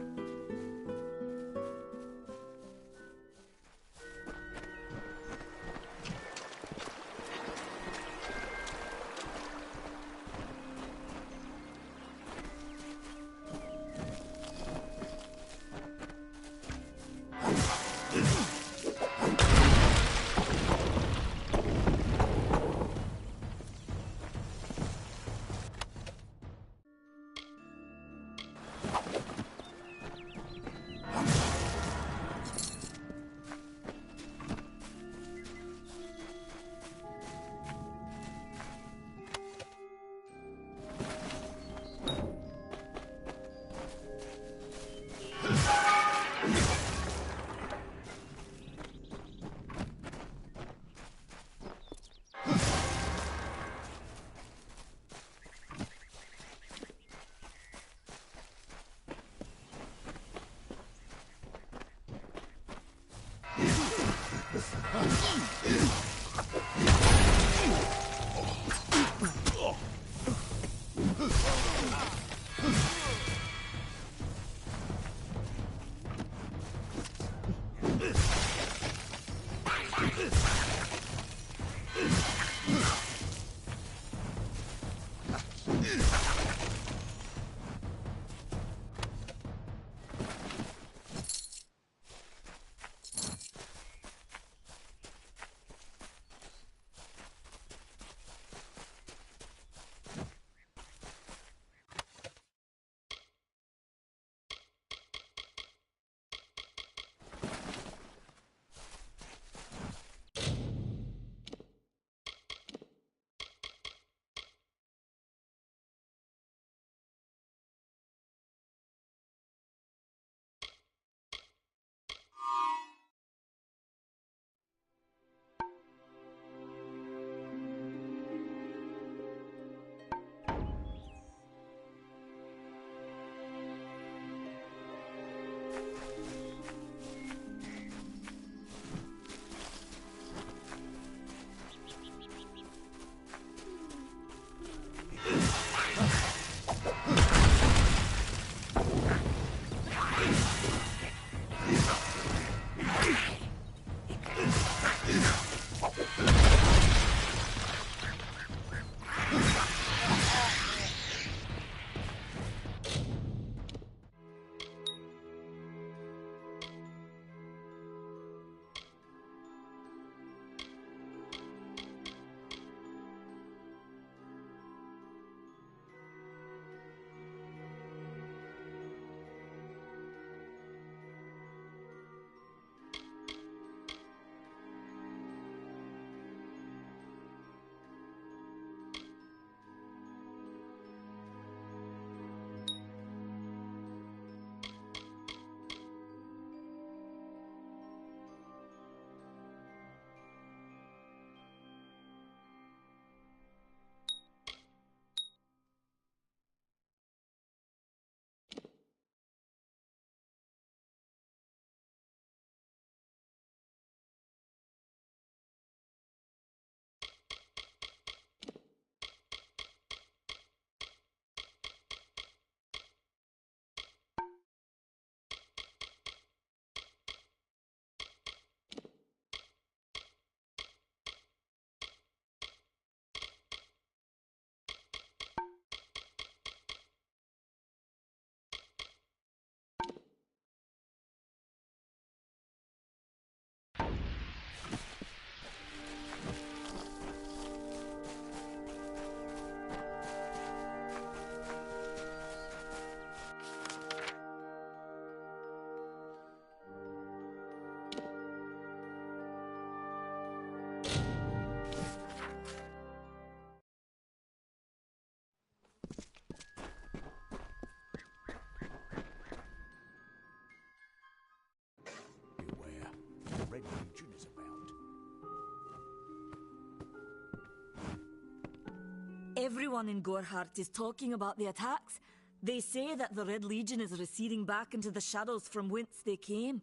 Everyone in Gorhart is talking about the attacks. They say that the Red Legion is receding back into the shadows from whence they came.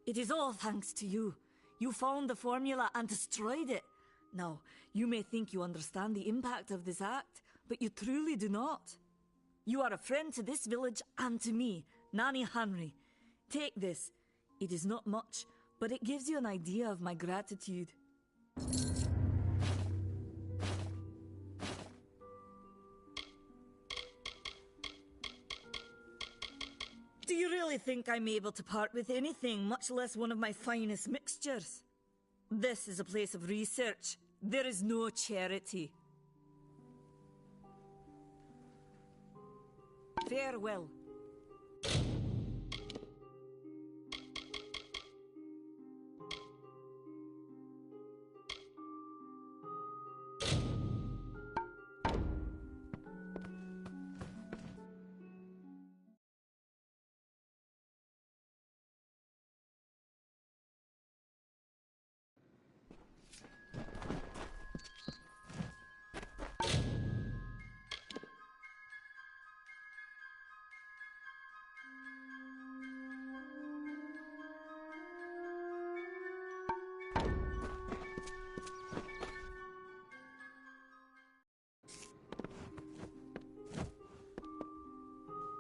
It is all thanks to you. You found the formula and destroyed it. Now, you may think you understand the impact of this act, but you truly do not. You are a friend to this village and to me, Nanny Henry. Take this. It is not much, but it gives you an idea of my gratitude. Do you really think I'm able to part with anything, much less one of my finest mixtures? This is a place of research. There is no charity. Farewell.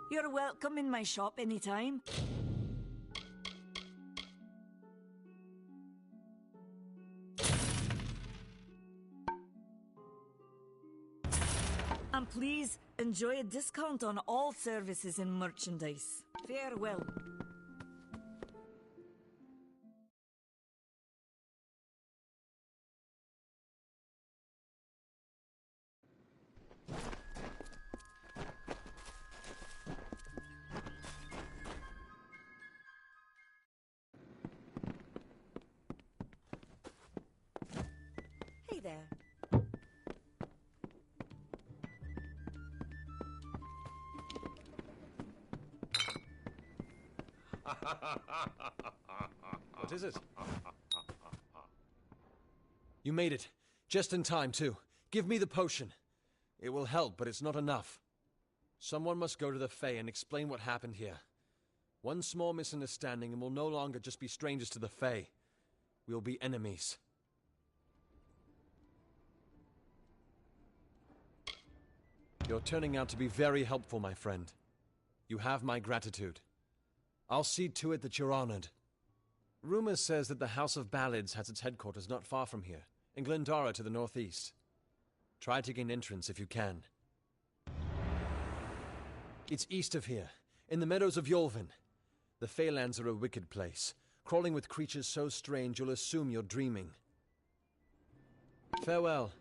You're welcome in my shop anytime. And please, enjoy a discount on all services and merchandise. Farewell. Hey there. What is it? You made it. Just in time, too. Give me the potion. It will help, but it's not enough. Someone must go to the Fae and explain what happened here. One small misunderstanding and we'll no longer just be strangers to the Fae. We'll be enemies. You're turning out to be very helpful, my friend. You have my gratitude. I'll see to it that you're honored. Rumor says that the House of Ballads has its headquarters not far from here, in Glendara to the northeast. Try to gain entrance if you can. It's east of here, in the meadows of Yolvin. The Feylands are a wicked place, crawling with creatures so strange you'll assume you're dreaming. Farewell.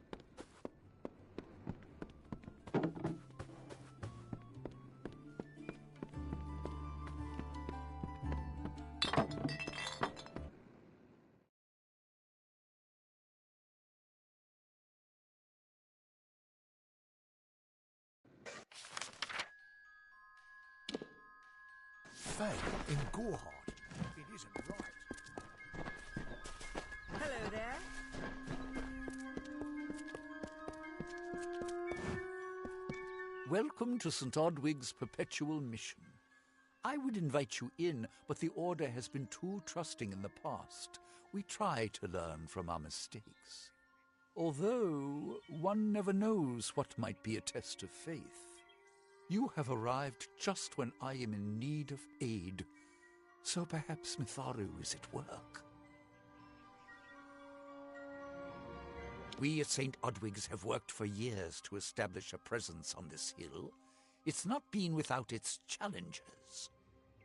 Fae in Gorehard. It isn't right. Hello there. Welcome to St. Odwig's Perpetual Mission. I would invite you in, but the Order has been too trusting in the past. We try to learn from our mistakes. Although, one never knows what might be a test of faith. You have arrived just when I am in need of aid, so perhaps Mitharu is at work. We at St. Odwig's have worked for years to establish a presence on this hill. It's not been without its challenges.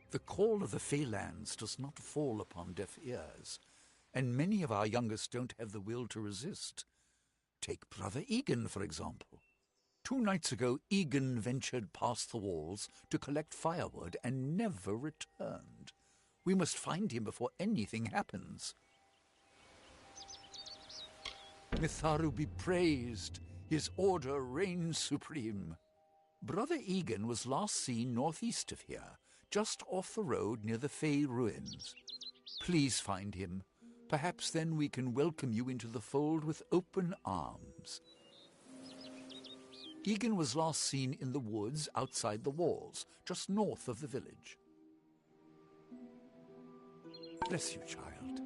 The call of the Feylands does not fall upon deaf ears, and many of our youngest don't have the will to resist. Take Brother Egan, for example. 2 nights ago, Egan ventured past the walls to collect firewood and never returned. We must find him before anything happens. Mitharu be praised. His order reigns supreme. Brother Egan was last seen northeast of here, just off the road near the Fey ruins. Please find him. Perhaps then we can welcome you into the fold with open arms. Egan was last seen in the woods outside the walls, just north of the village. Bless you, child.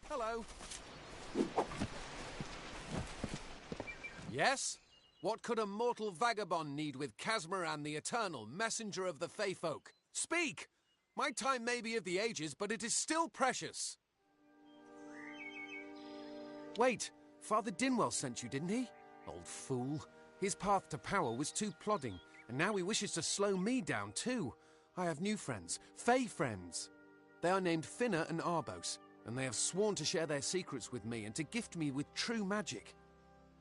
Hello. Yes? What could a mortal vagabond need with Casmaran the Eternal, messenger of the Fey folk? Speak! My time may be of the ages, but it is still precious. Wait, Father Dinwell sent you, didn't he? Old fool. His path to power was too plodding, and now he wishes to slow me down too. I have new friends, Fey friends. They are named Finna and Arbos, and they have sworn to share their secrets with me and to gift me with true magic.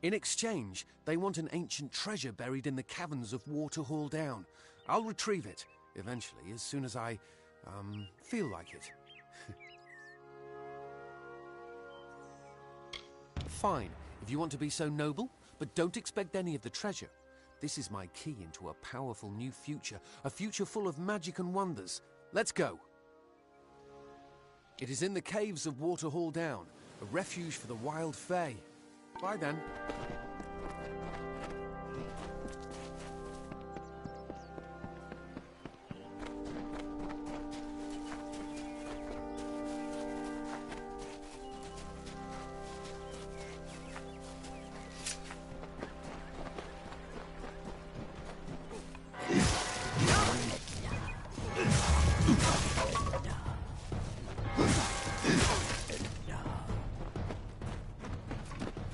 In exchange, they want an ancient treasure buried in the caverns of Waterhall Down. I'll retrieve it, eventually, as soon as I, feel like it. Fine, if you want to be so noble, but don't expect any of the treasure. This is my key into a powerful new future, a future full of magic and wonders. Let's go. It is in the caves of Waterhall Down, a refuge for the wild fae. Bye then.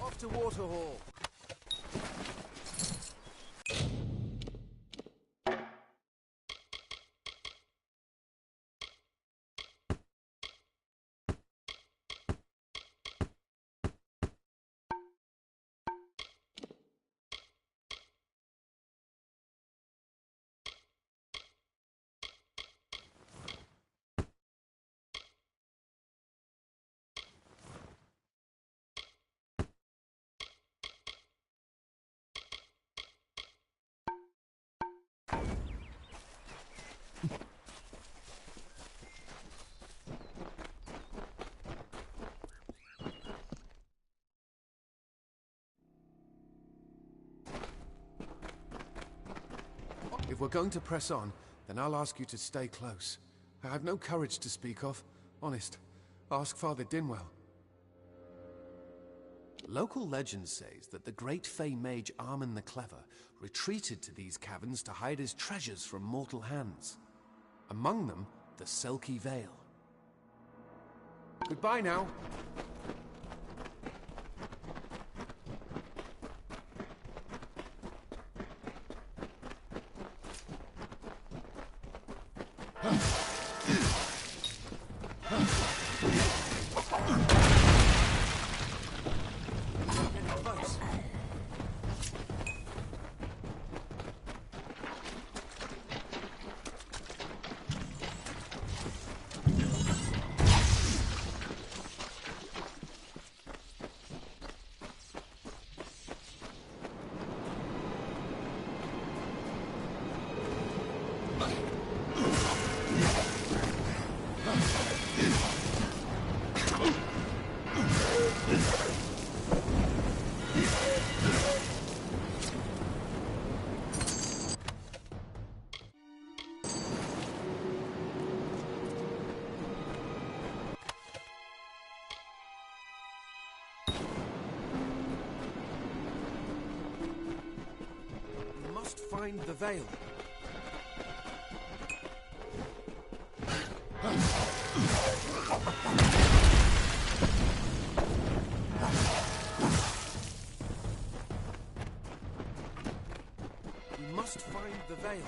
Off to Waterhall. If we're going to press on, then I'll ask you to stay close. I have no courage to speak of. Honest. Ask Father Dinwell. Local legend says that the great Fey mage Armin the Clever retreated to these caverns to hide his treasures from mortal hands. Among them, the Selkie Vale. Goodbye now. Find the veil. must find the veil.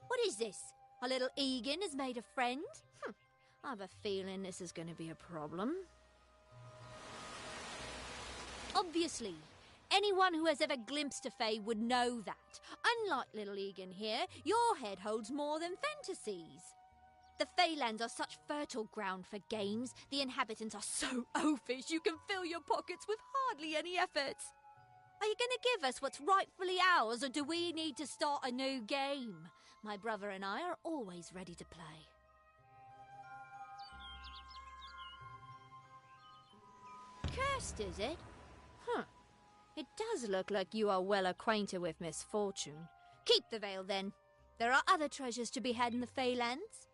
What is this? Our little Egan has made a friend? I have a feeling this is going to be a problem. Obviously, anyone who has ever glimpsed a fae would know that. Unlike little Egan here, your head holds more than fantasies. The Feylands are such fertile ground for games. The inhabitants are so oafish you can fill your pockets with hardly any effort. Are you going to give us what's rightfully ours, or do we need to start a new game? My brother and I are always ready to play. Cursed, is it? It does look like you are well acquainted with misfortune. Keep the veil, then. There are other treasures to be had in the Feylands.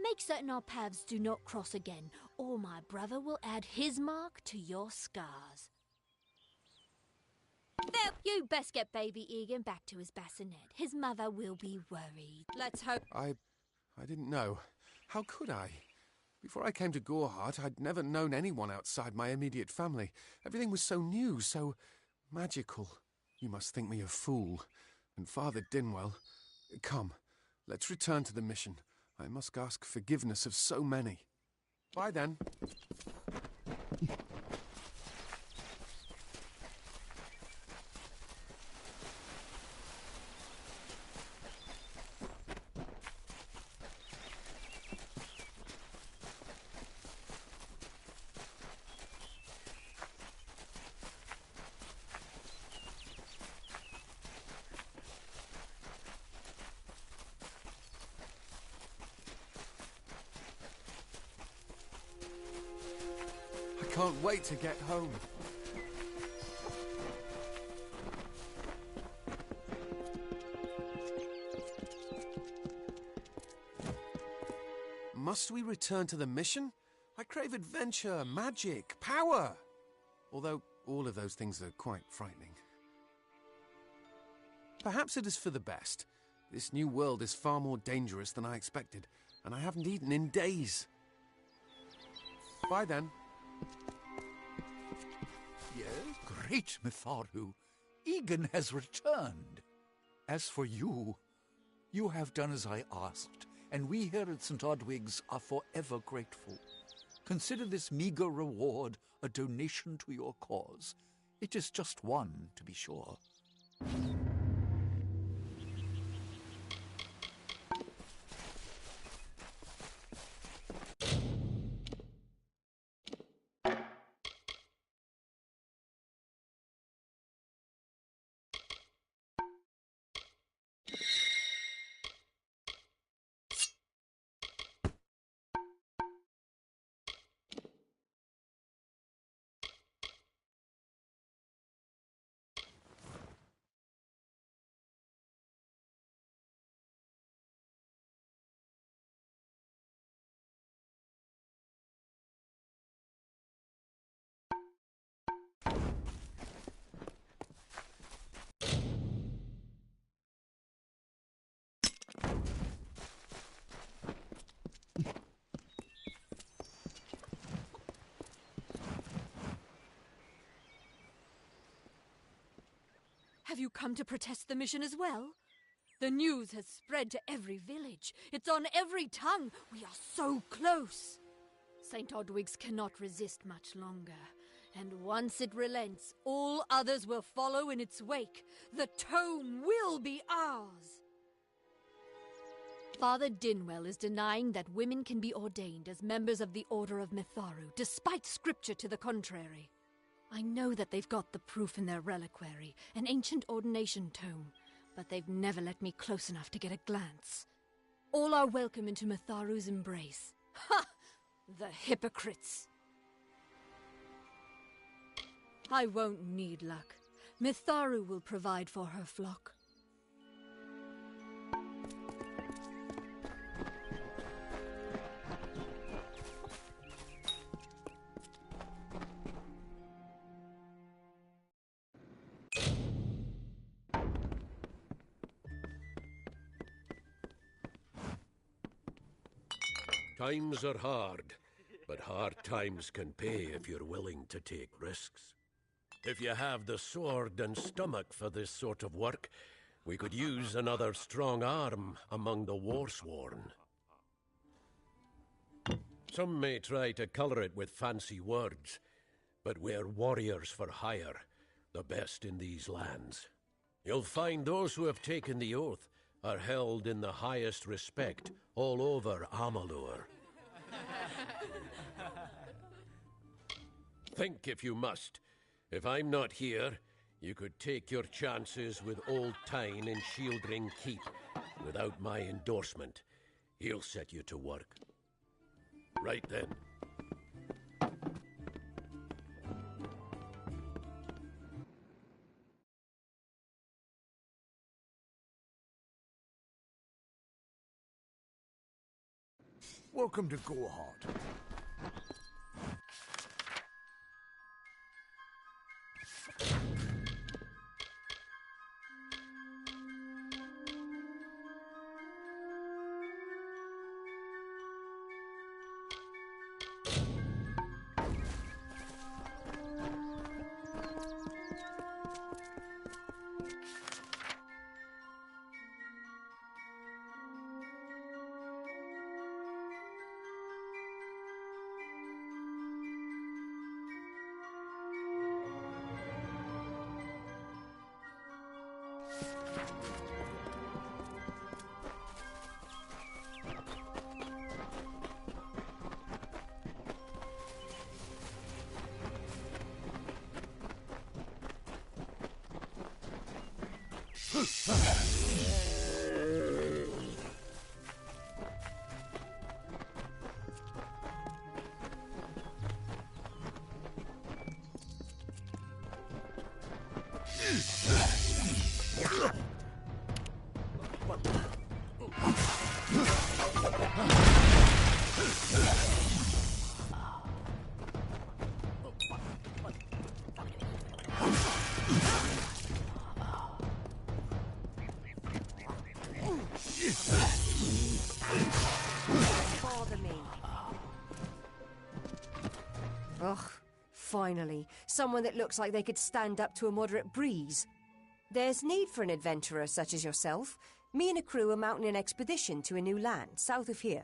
Make certain our paths do not cross again, or my brother will add his mark to your scars. There, you best get baby Egan back to his bassinet. His mother will be worried. Let's hope... I didn't know. How could I? Before I came to Gorehart, I'd never known anyone outside my immediate family. Everything was so new, so magical. You must think me a fool. And Father Dinwell... Come, let's return to the mission. I must ask forgiveness of so many. Bye then. I can't wait to get home. Must we return to the mission? I crave adventure, magic, power. Although all of those things are quite frightening. Perhaps it is for the best. This new world is far more dangerous than I expected, and I haven't eaten in days. Bye then. Yes, great Mitharu. Egan has returned. As for you, you have done as I asked, and we here at St. Odwig's are forever grateful. Consider this meager reward a donation to your cause. It is just one, to be sure. Have you come to protest the mission as well? The news has spread to every village. It's on every tongue. We are so close. St. Odwig's cannot resist much longer. And once it relents, all others will follow in its wake. The tome will be ours. Father Dinwell is denying that women can be ordained as members of the Order of Mitharu, despite scripture to the contrary. I know that they've got the proof in their reliquary, an ancient ordination tome, but they've never let me close enough to get a glance. All are welcome into Mitharu's embrace. Ha! The hypocrites! I won't need luck. Mitharu will provide for her flock. Times are hard, but hard times can pay if you're willing to take risks. If you have the sword and stomach for this sort of work, we could use another strong arm among the warsworn. Some may try to colour it with fancy words, but we're warriors for hire, the best in these lands. You'll find those who have taken the oath are held in the highest respect all over Amalur. Think if you must. If I'm not here, you could take your chances with Old Tyne in Shieldring Keep. Without my endorsement, he'll set you to work. Right then. Welcome to Gorehart. Ugh, finally, someone that looks like they could stand up to a moderate breeze. There's need for an adventurer such as yourself. Me and a crew are mounting an expedition to a new land, south of here.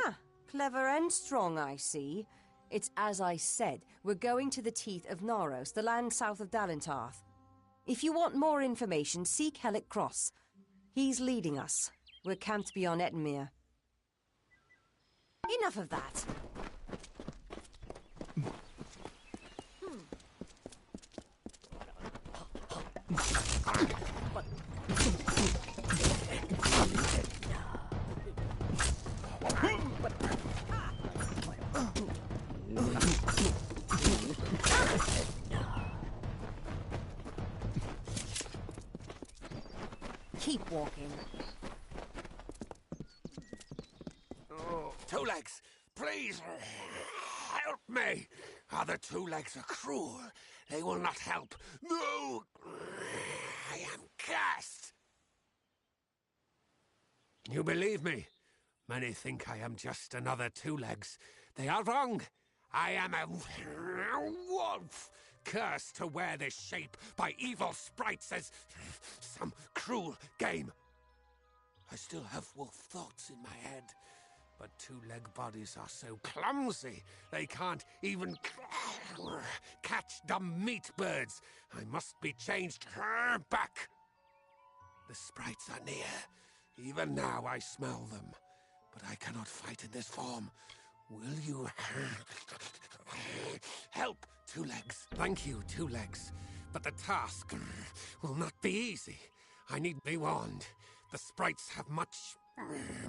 Ah, clever and strong, I see. It's as I said, we're going to the teeth of Naros, the land south of Dalentarth. If you want more information, seek Hellick Cross. He's leading us. We're camped beyond Ettenmere. Enough of that. Keep walking. Two Legs, please help me. Other Two Legs are cruel. They will not help. No! I am cursed. You believe me? Many think I am just another Two Legs. They are wrong. I am a wolf! Cursed to wear this shape by evil sprites as some cruel game. I still have wolf thoughts in my head, but two-leg bodies are so clumsy they can't even catch dumb meat birds. I must be changed back. The sprites are near. Even now I smell them, but I cannot fight in this form. Will you help, Two Legs? Thank you, Two Legs, but the task will not be easy. I need be warned. The sprites have much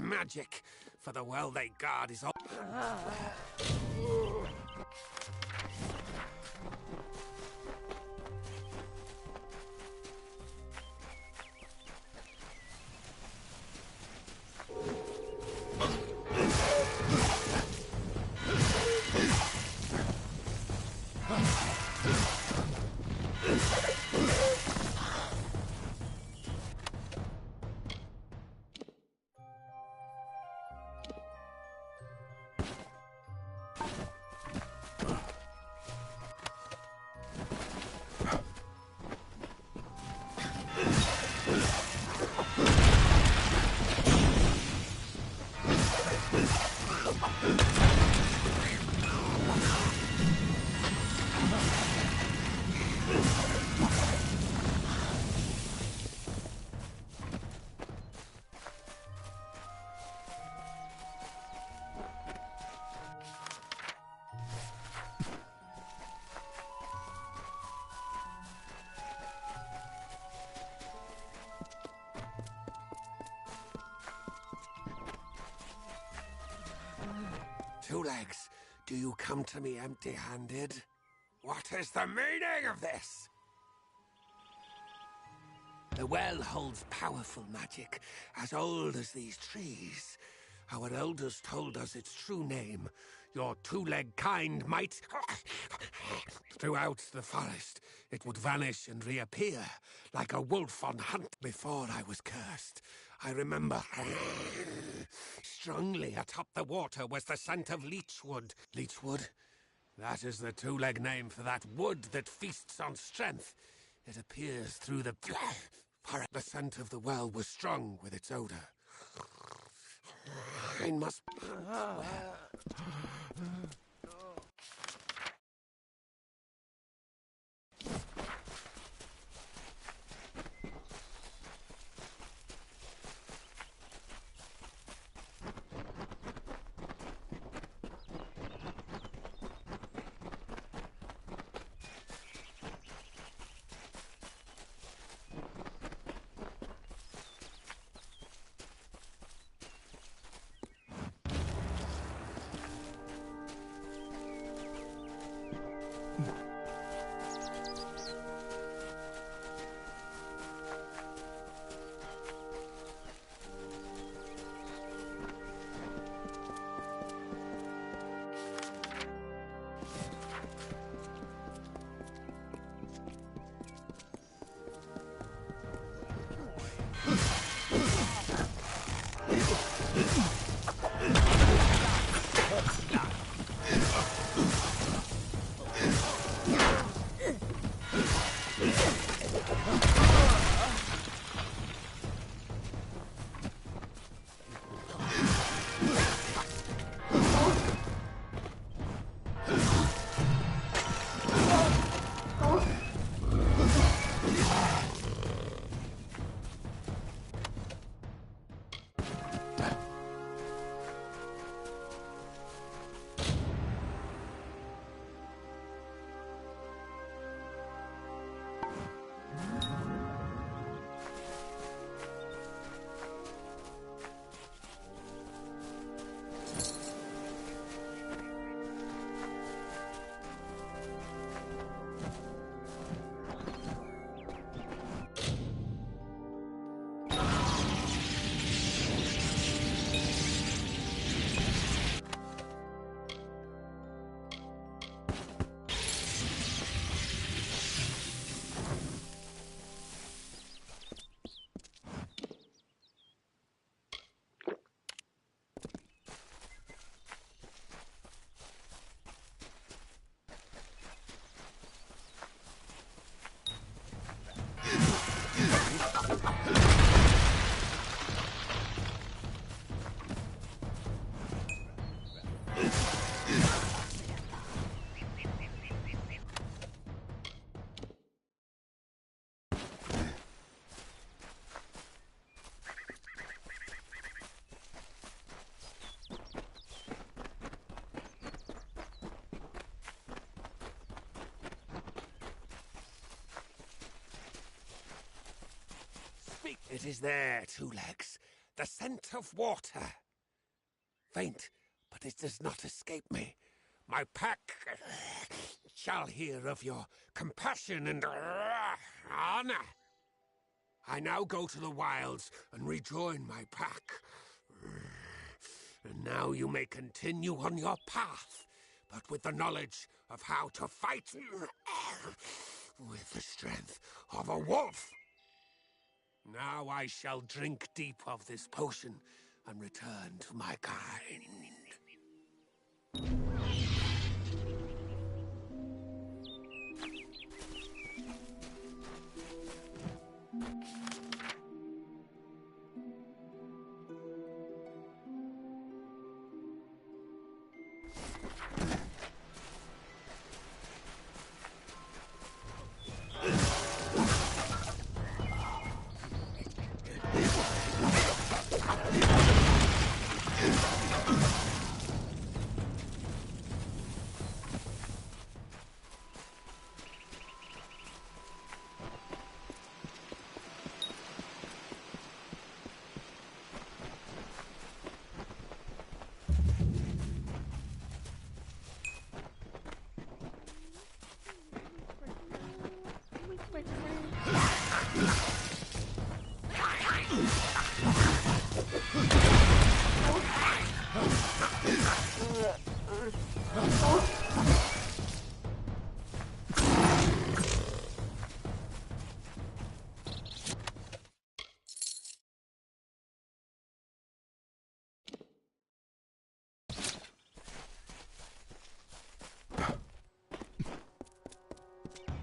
magic, for the well they guard is all. Two Legs, do you come to me empty-handed? What is the meaning of this? The well holds powerful magic, as old as these trees. Our elders told us its true name. Your two-leg kind might... Throughout the forest, it would vanish and reappear, like a wolf on hunt. Before I was cursed, I remember... Strongly atop the water was the scent of leechwood. Leechwood? That is the two-leg name for that wood that feasts on strength. It appears through the... The scent of the well was strong with its odor. I must... It is there, Two Legs. The scent of water. Faint, but it does not escape me. My pack shall hear of your compassion and honor. I now go to the wilds and rejoin my pack. And now you may continue on your path, but with the knowledge of how to fight with the strength of a wolf. Now I shall drink deep of this potion and return to my kind.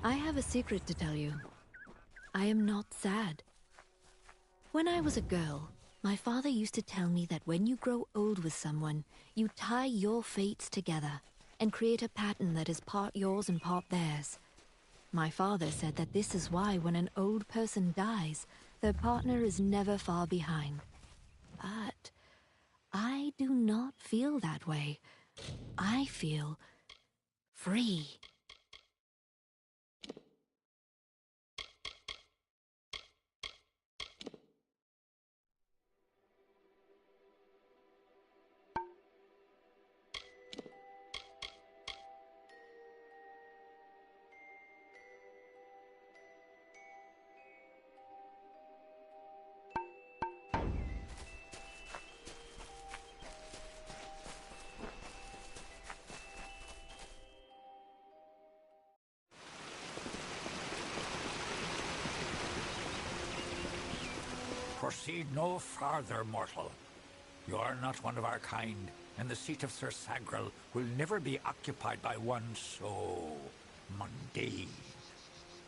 I have a secret to tell you. I am not sad. When I was a girl, my father used to tell me that when you grow old with someone, you tie your fates together and create a pattern that is part yours and part theirs. My father said that this is why when an old person dies, their partner is never far behind. But I do not feel that way. I feel free. Proceed no farther, mortal. You are not one of our kind, and the seat of Sir Sagrel will never be occupied by one so mundane.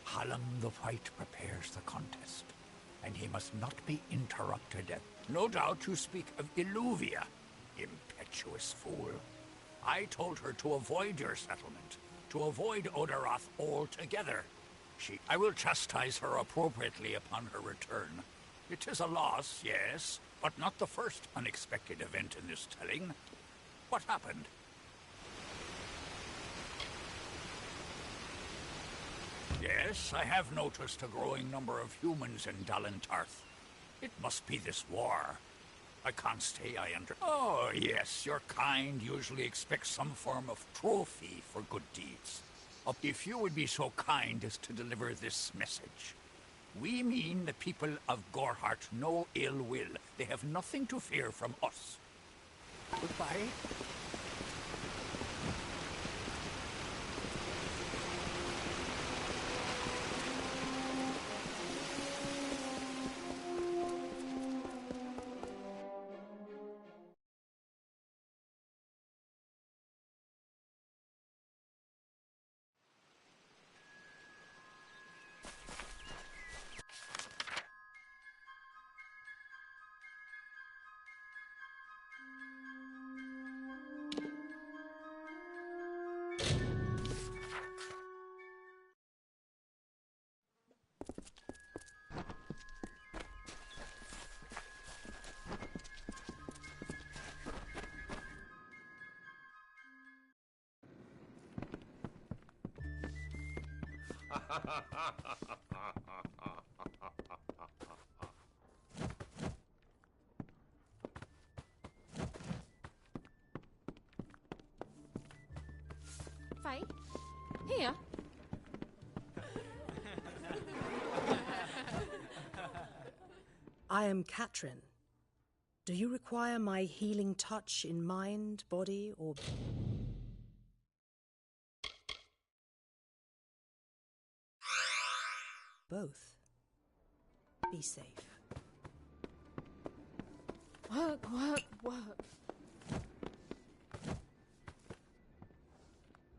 Hallam the White prepares the contest, and he must not be interrupted. No doubt you speak of Illuvia, impetuous fool. I told her to avoid your settlement, to avoid Odorath altogether. I will chastise her appropriately upon her return. It is a loss, yes, but not the first unexpected event in this telling. What happened? Yes, I have noticed a growing number of humans in Dalentarth. It must be this war. I can't stay, I under... Oh, yes, your kind usually expects some form of trophy for good deeds. If you would be so kind as to deliver this message. We mean the people of Gorhart no ill will. They have nothing to fear from us. Goodbye. Here. I am Katrin. Do you require my healing touch in mind, body, or... both? Be safe. Work.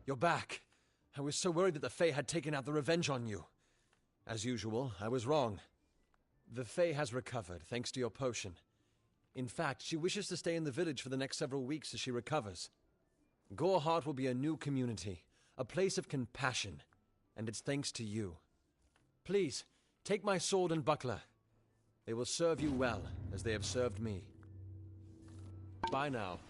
You're back. I was so worried that the Fae had taken out the revenge on you. As usual, I was wrong. The Fae has recovered, thanks to your potion. In fact, she wishes to stay in the village for the next several weeks as she recovers. Goreheart will be a new community, a place of compassion, and it's thanks to you. Please, take my sword and buckler. They will serve you well, as they have served me. Bye now.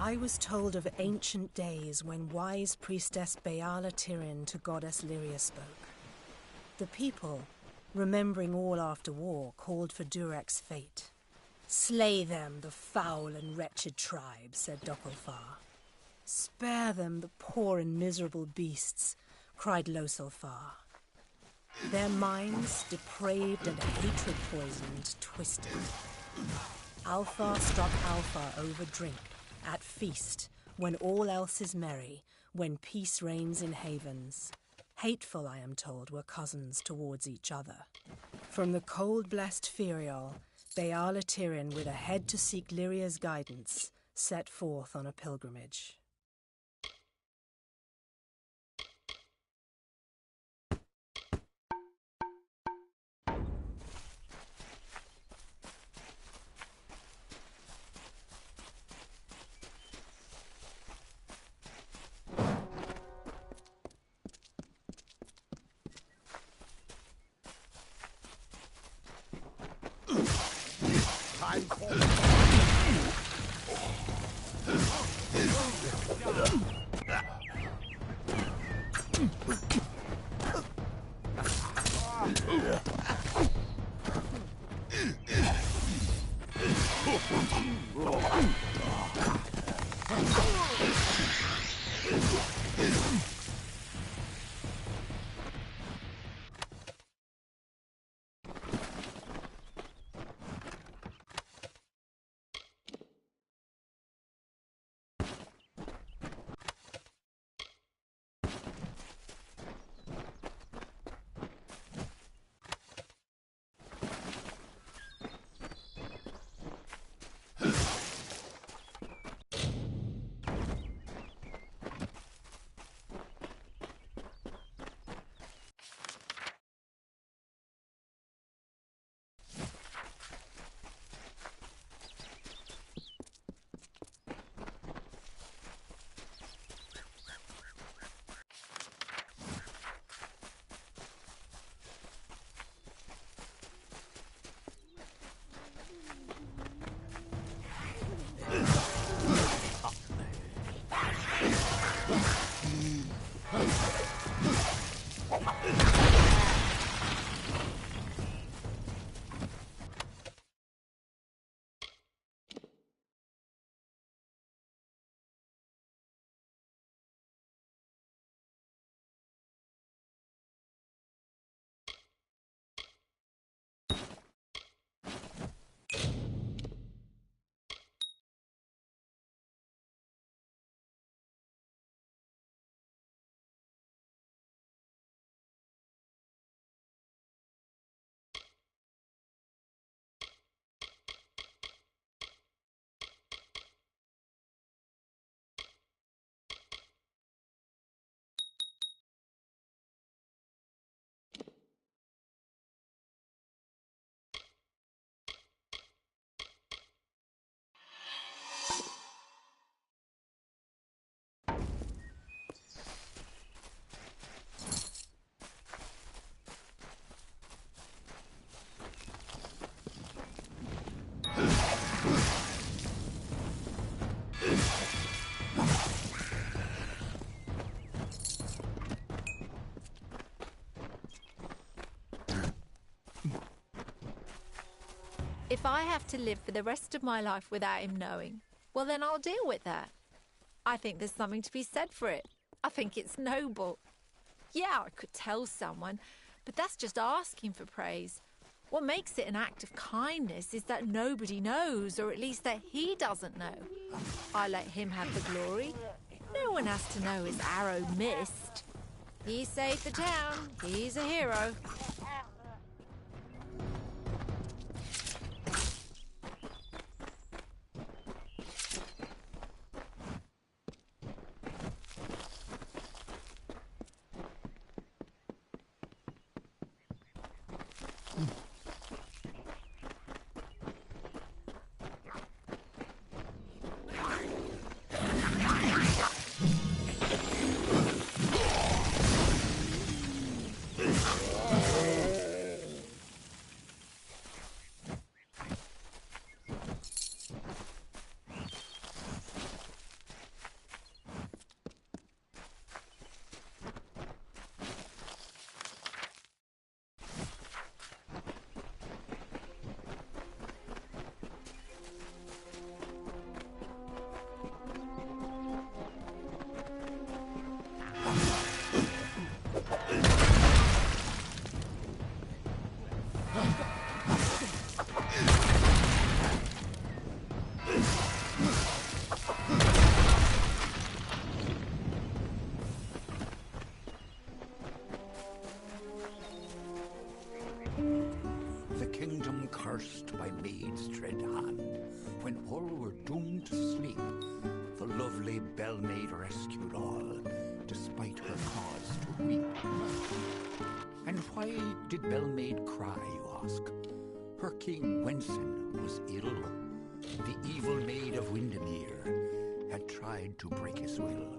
I was told of ancient days when wise priestess Beala Tirin to goddess Lyria spoke. The people, remembering all after war, called for Durek's fate. Slay them, the foul and wretched tribe, said Dokalfar. Spare them, the poor and miserable beasts, cried Losalfar. Their minds, depraved and hatred poisoned, twisted. Alfar struck Alfar over drink, at feast, when all else is merry, when peace reigns in havens. Hateful, I am told, were cousins towards each other. From the cold-blessed Ferial, Beala Tirin, with a head to seek Lyria's guidance, set forth on a pilgrimage. If I have to live for the rest of my life without him knowing, well then I'll deal with that. I think there's something to be said for it. I think it's noble. Yeah, I could tell someone, but that's just asking for praise. What makes it an act of kindness is that nobody knows, or at least that he doesn't know. I let him have the glory. No one has to know his arrow missed. He saved the town. He's a hero. Cursed by maid's dread hand, when all were doomed to sleep, the lovely Bellmaid rescued all, despite her cause to weep. And why did Bellmaid cry, you ask? Her king Wenson was ill. The evil maid of Windermere had tried to break his will.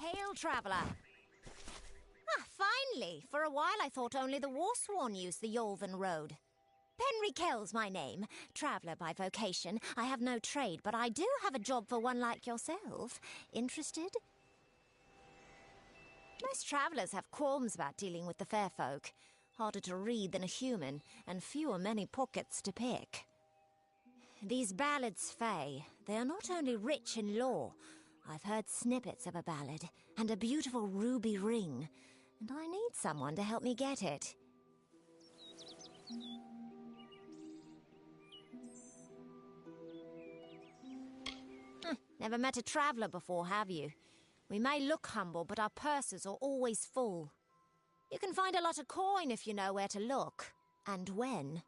Hail, traveller. Ah, finally! For a while I thought only the Warsworn used the Yolven Road. Penry Kell's my name. Traveller by vocation. I have no trade, but I do have a job for one like yourself. Interested? Most travellers have qualms about dealing with the fair folk. Harder to read than a human, and fewer many pockets to pick. These ballads, Fae, they are not only rich in lore. I've heard snippets of a ballad, and a beautiful ruby ring, and I need someone to help me get it. Never met a traveller before, have you? We may look humble, but our purses are always full. You can find a lot of coin if you know where to look, and when.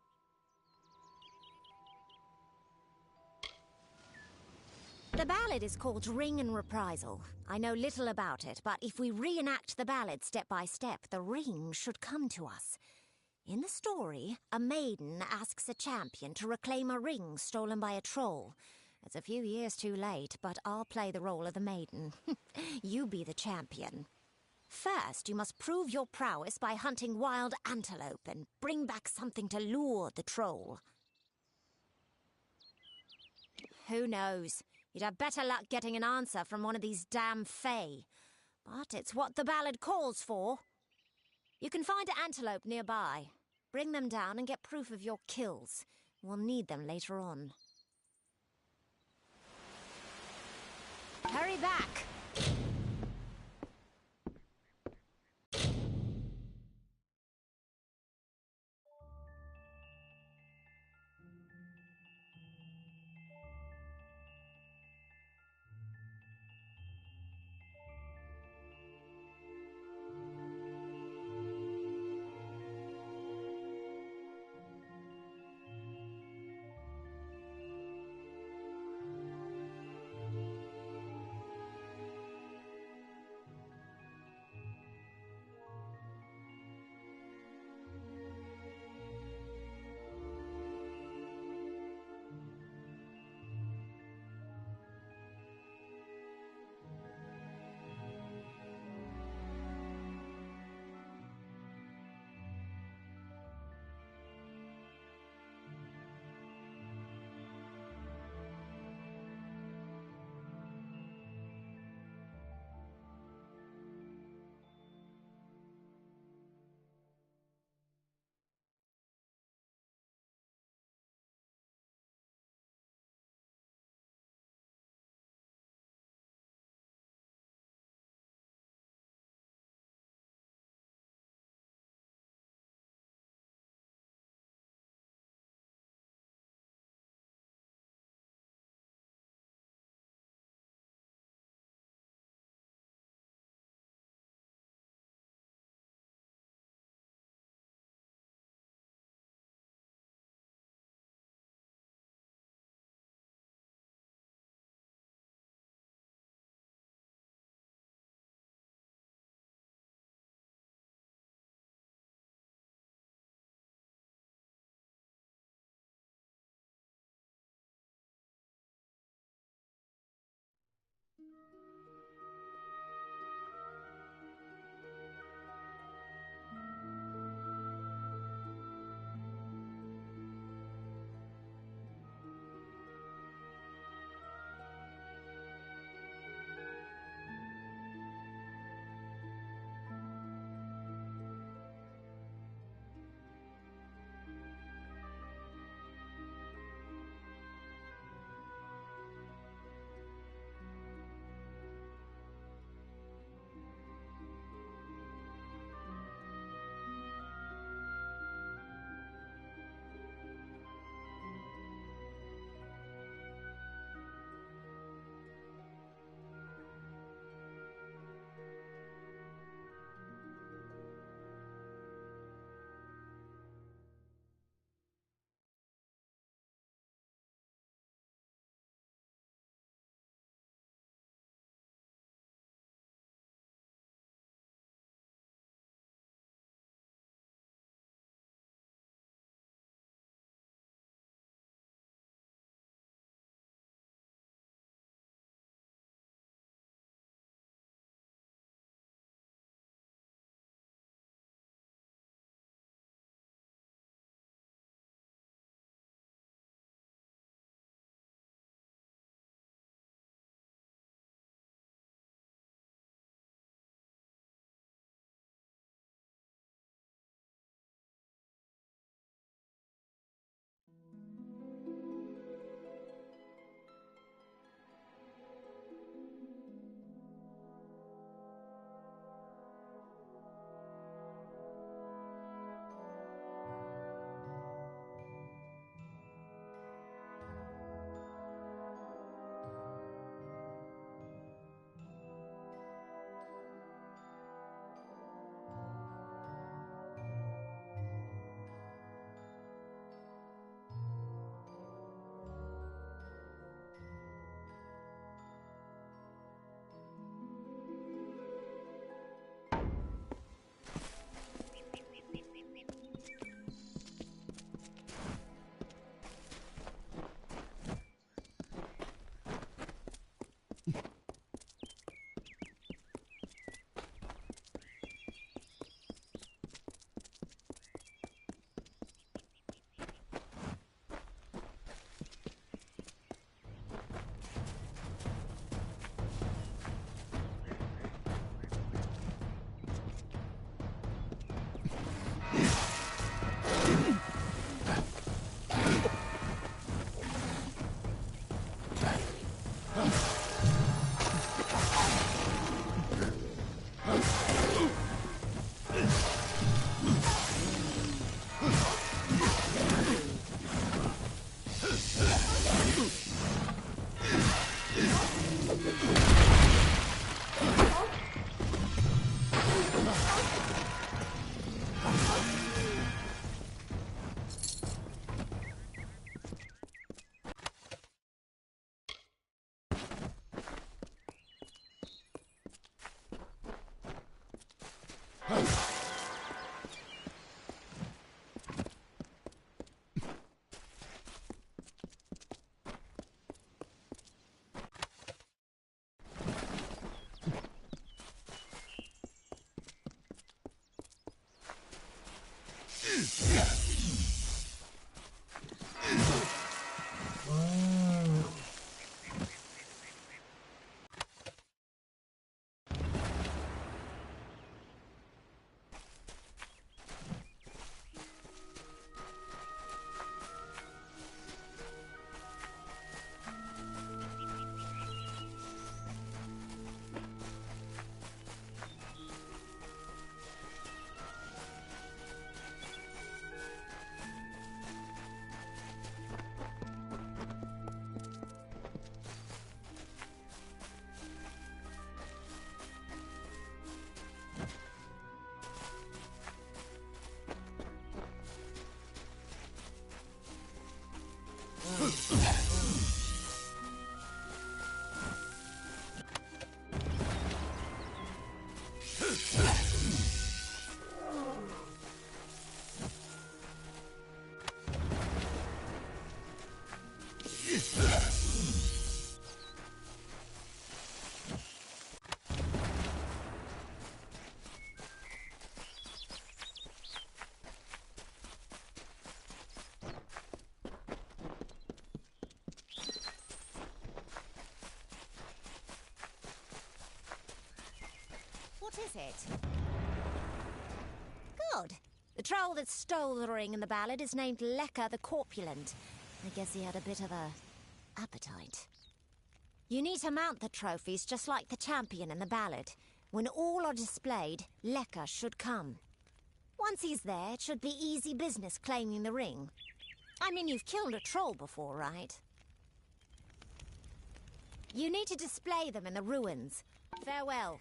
The ballad is called Ring and Reprisal. I know little about it, but if we reenact the ballad step by step, the ring should come to us. In the story, a maiden asks a champion to reclaim a ring stolen by a troll. It's a few years too late, but I'll play the role of the maiden. You be the champion. First, you must prove your prowess by hunting wild antelope and bring back something to lure the troll. Who knows? You'd have better luck getting an answer from one of these damn Fae. But it's what the ballad calls for. You can find an antelope nearby. Bring them down and get proof of your kills. We'll need them later on. Hurry back! That's it. Good. The troll that stole the ring in the ballad is named Lecker the Corpulent. I guess he had a bit of a appetite. You need to mount the trophies just like the champion in the ballad. When all are displayed, Lecker should come. Once he's there, it should be easy business claiming the ring. I mean, you've killed a troll before, right? You need to display them in the ruins. Farewell.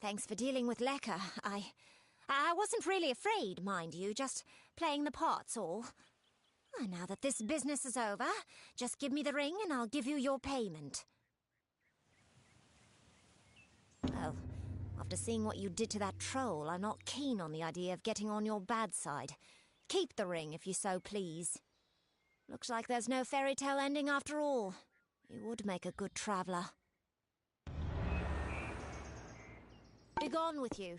Thanks for dealing with Lecker. I wasn't really afraid, mind you, just playing the part's all. Now that this business is over, just give me the ring and I'll give you your payment. Oh, after seeing what you did to that troll, I'm not keen on the idea of getting on your bad side. Keep the ring if you so please. Looks like there's no fairy tale ending after all. You would make a good traveller. Be gone with you.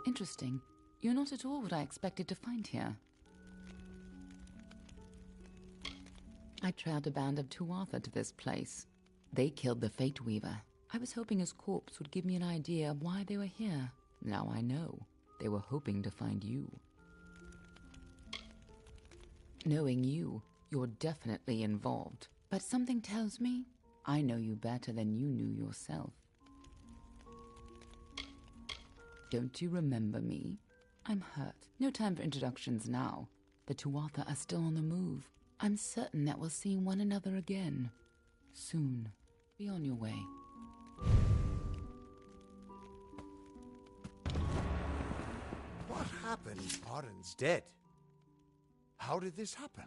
Interesting. You're not at all what I expected to find here. I trailed a band of Tuatha to this place. They killed the Fate Weaver. I was hoping his corpse would give me an idea of why they were here. Now I know. They were hoping to find you. Knowing you, you're definitely involved. But something tells me I know you better than you knew yourself. Don't you remember me? I'm hurt. No time for introductions now. The Tuatha are still on the move. I'm certain that we'll see one another again. Soon. Be on your way. What happened? Arin's dead. How did this happen?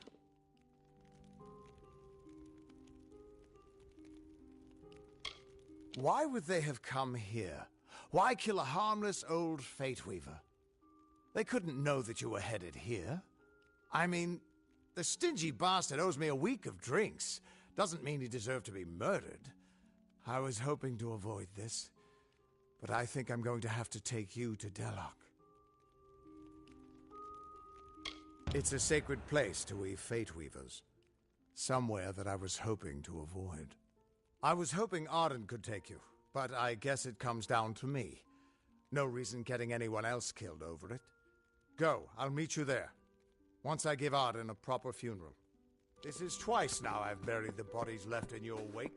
Why would they have come here? Why kill a harmless old Fate Weaver? They couldn't know that you were headed here. I mean, the stingy bastard owes me a week of drinks. Doesn't mean he deserved to be murdered. I was hoping to avoid this, but I think I'm going to have to take you to Delok. It's a sacred place to we Fate Weavers. Somewhere that I was hoping to avoid. I was hoping Arden could take you, but I guess it comes down to me. No reason getting anyone else killed over it. Go, I'll meet you there. Once I give Arden a proper funeral. This is twice now I've buried the bodies left in your wake.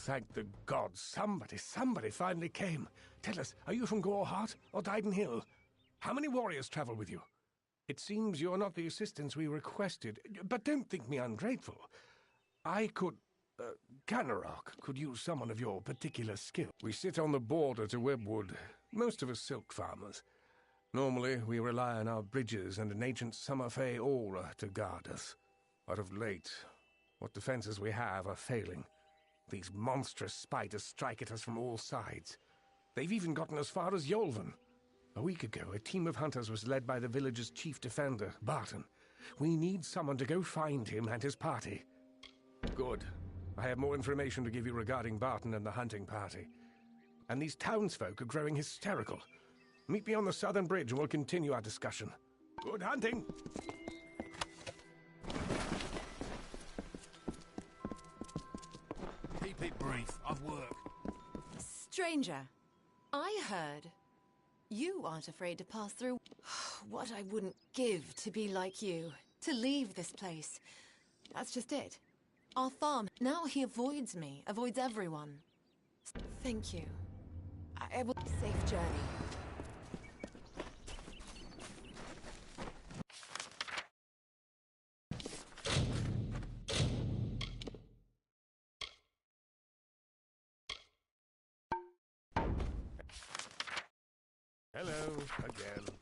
Thank the gods, somebody finally came. Tell us, are you from Goreheart or Dyden Hill? How many warriors travel with you? It seems you're not the assistance we requested, but don't think me ungrateful. I could... Canarok could use someone of your particular skill. We sit on the border to Webwood, most of us silk farmers. Normally, we rely on our bridges and an ancient Summerfey aura to guard us. But of late, what defenses we have are failing. These monstrous spiders strike at us from all sides. They've even gotten as far as Yolvan. A week ago, a team of hunters was led by the village's chief defender, Barton. We need someone to go find him and his party. Good. I have more information to give you regarding Barton and the hunting party. And these townsfolk are growing hysterical. Meet me on the southern bridge and we'll continue our discussion. Good hunting! Keep it brief. I've work. Stranger, I heard you aren't afraid to pass through. What I wouldn't give to be like you. To leave this place. That's just it. Our farm. Now he avoids me. Avoids everyone. Thank you. I will... Safe journey. Hello, again.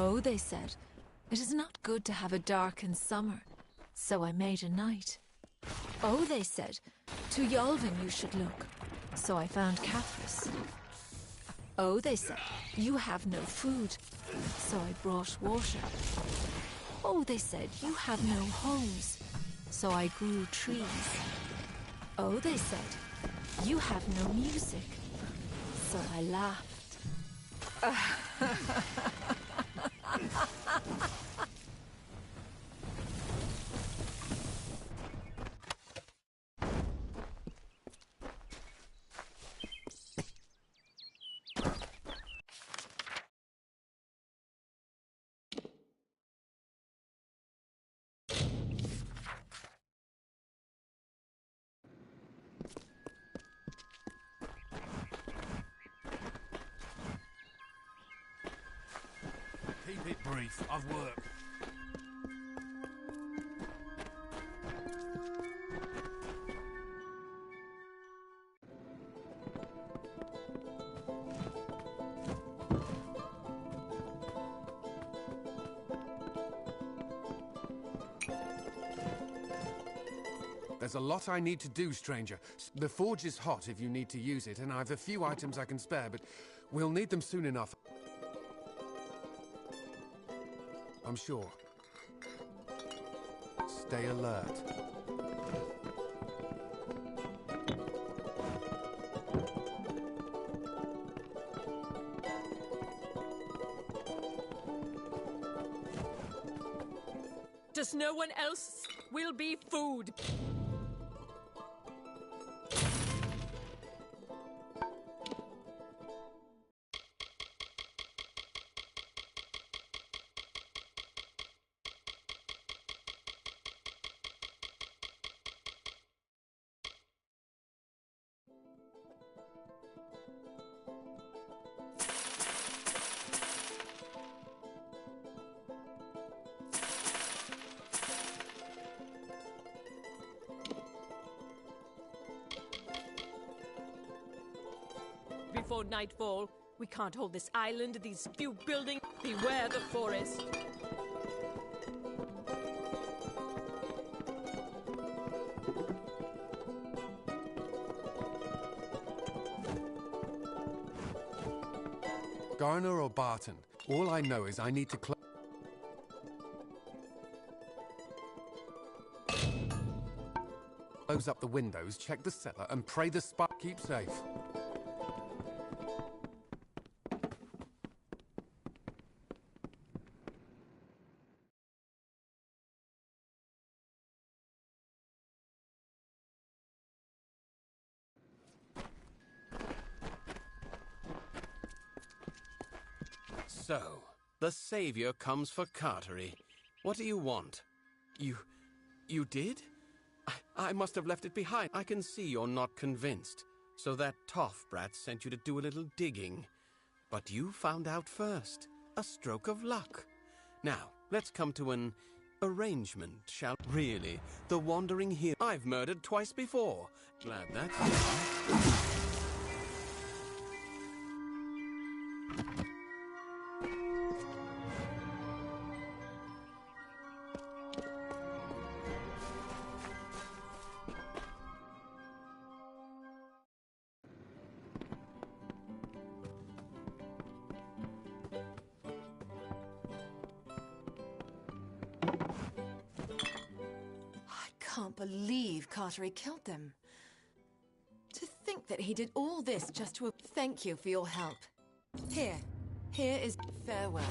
Oh, they said, it is not good to have a dark in summer, so I made a night. Oh, they said, to Yalvin you should look, so I found Cathris. Oh, they said, you have no food, so I brought water. Oh, they said, you have no homes, so I grew trees. Oh, they said, you have no music, so I laughed. Keep it brief. I've work. There's a lot I need to do, stranger. The forge is hot if you need to use it, and I've a few items I can spare, but we'll need them soon enough. I'm sure. Stay alert. Does no one else will be food? Before nightfall, we can't hold this island, these few buildings. Beware the forest. Garner or Barton, all I know is I need to close up the windows, check the cellar, and pray the spot keep safe. So, the Savior comes for Cartery. What do you want? You did? I must have left it behind. I can see you're not convinced. So that toff brat sent you to do a little digging. But you found out first. A stroke of luck. Now, let's come to an arrangement, shall... Really, the wandering here... I've murdered twice before. Glad that's done. I can't believe Cartery killed them. To think that he did all this just to... Thank you for your help. Here is farewell.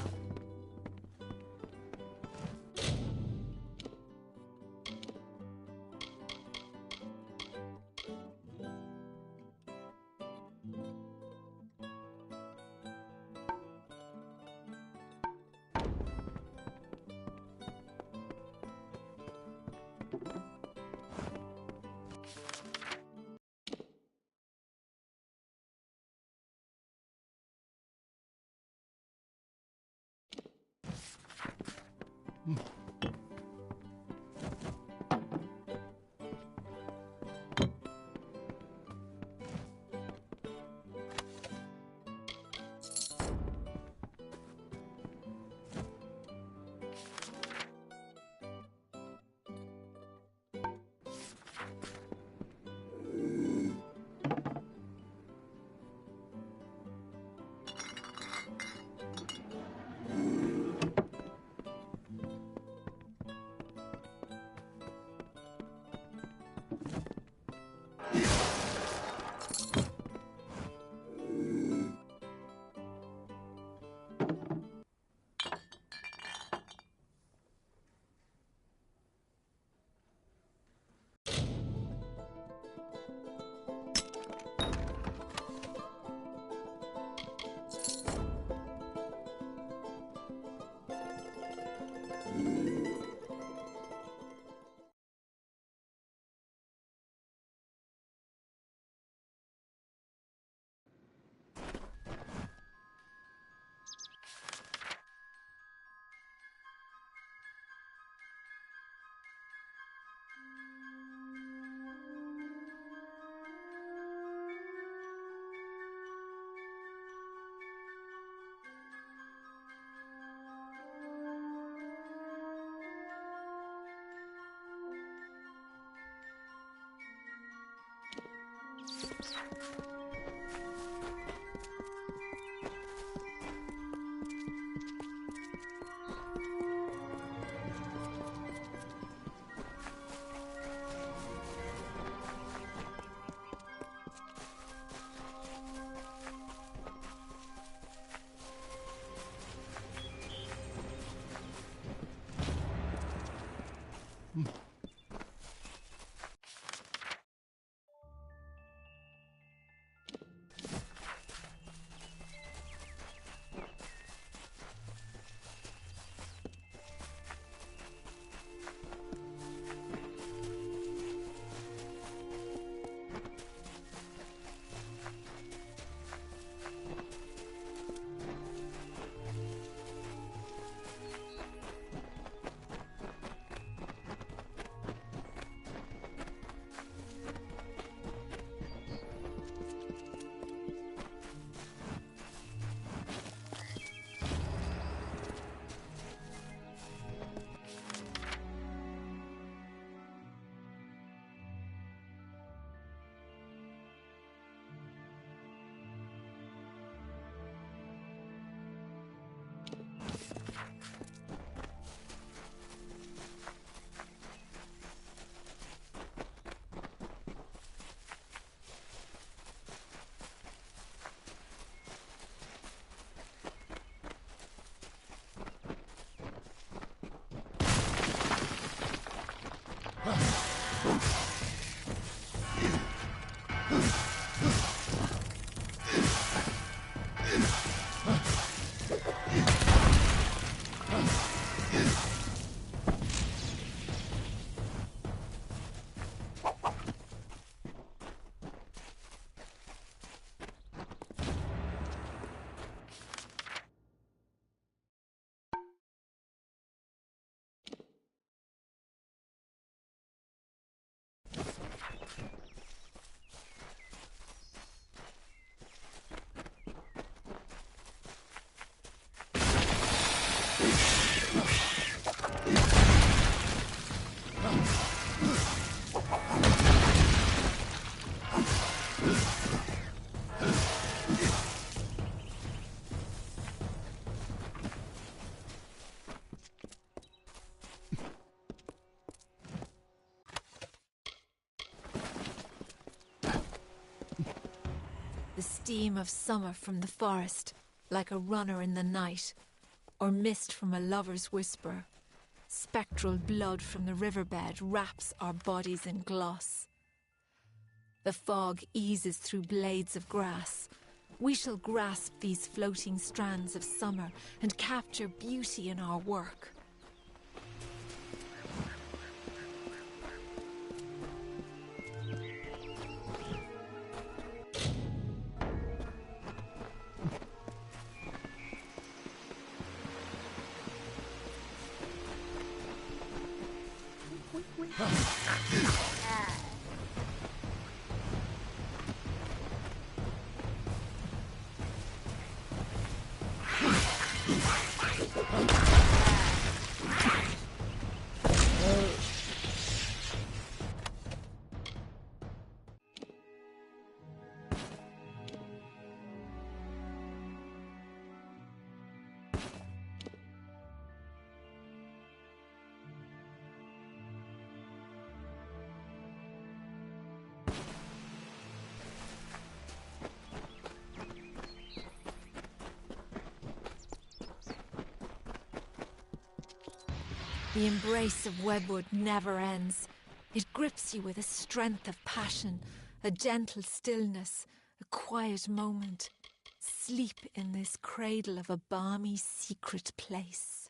the steam of summer from the forest, like a runner in the night, or mist from a lover's whisper. Spectral blood from the riverbed wraps our bodies in gloss. The fog eases through blades of grass. We shall grasp these floating strands of summer and capture beauty in our work. The embrace of webwood never ends. It grips you with a strength of passion, a gentle stillness, a quiet moment. Sleep in this cradle of a balmy, secret place.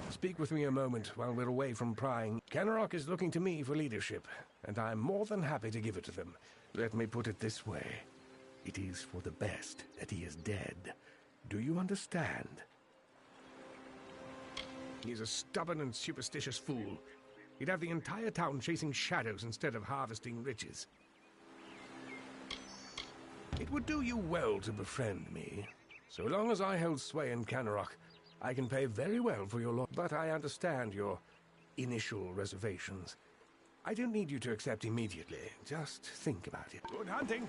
Speak with me a moment while we're away from prying. Kenrock is looking to me for leadership, and I'm more than happy to give it to them. Let me put it this way. It is for the best that he is dead. Do you understand? He's a stubborn and superstitious fool. He'd have the entire town chasing shadows instead of harvesting riches. It would do you well to befriend me. So long as I hold sway in Kenrock, I can pay very well for your but I understand your initial reservations. I don't need you to accept immediately. Just think about it. Good hunting!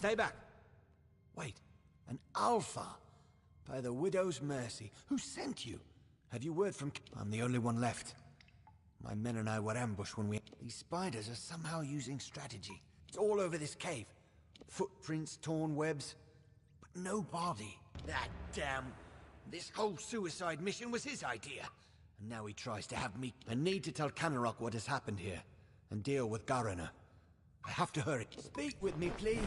Stay back. Wait, an alpha? By the widow's mercy. Who sent you? Have you word from... I'm the only one left. My men and I were ambushed when we... These spiders are somehow using strategy. It's all over this cave. Footprints, torn webs, but no body. That damn... This whole suicide mission was his idea. And now he tries to have me... I need to tell Canarok what has happened here, and deal with Garana. I have to hurry. Speak with me, please.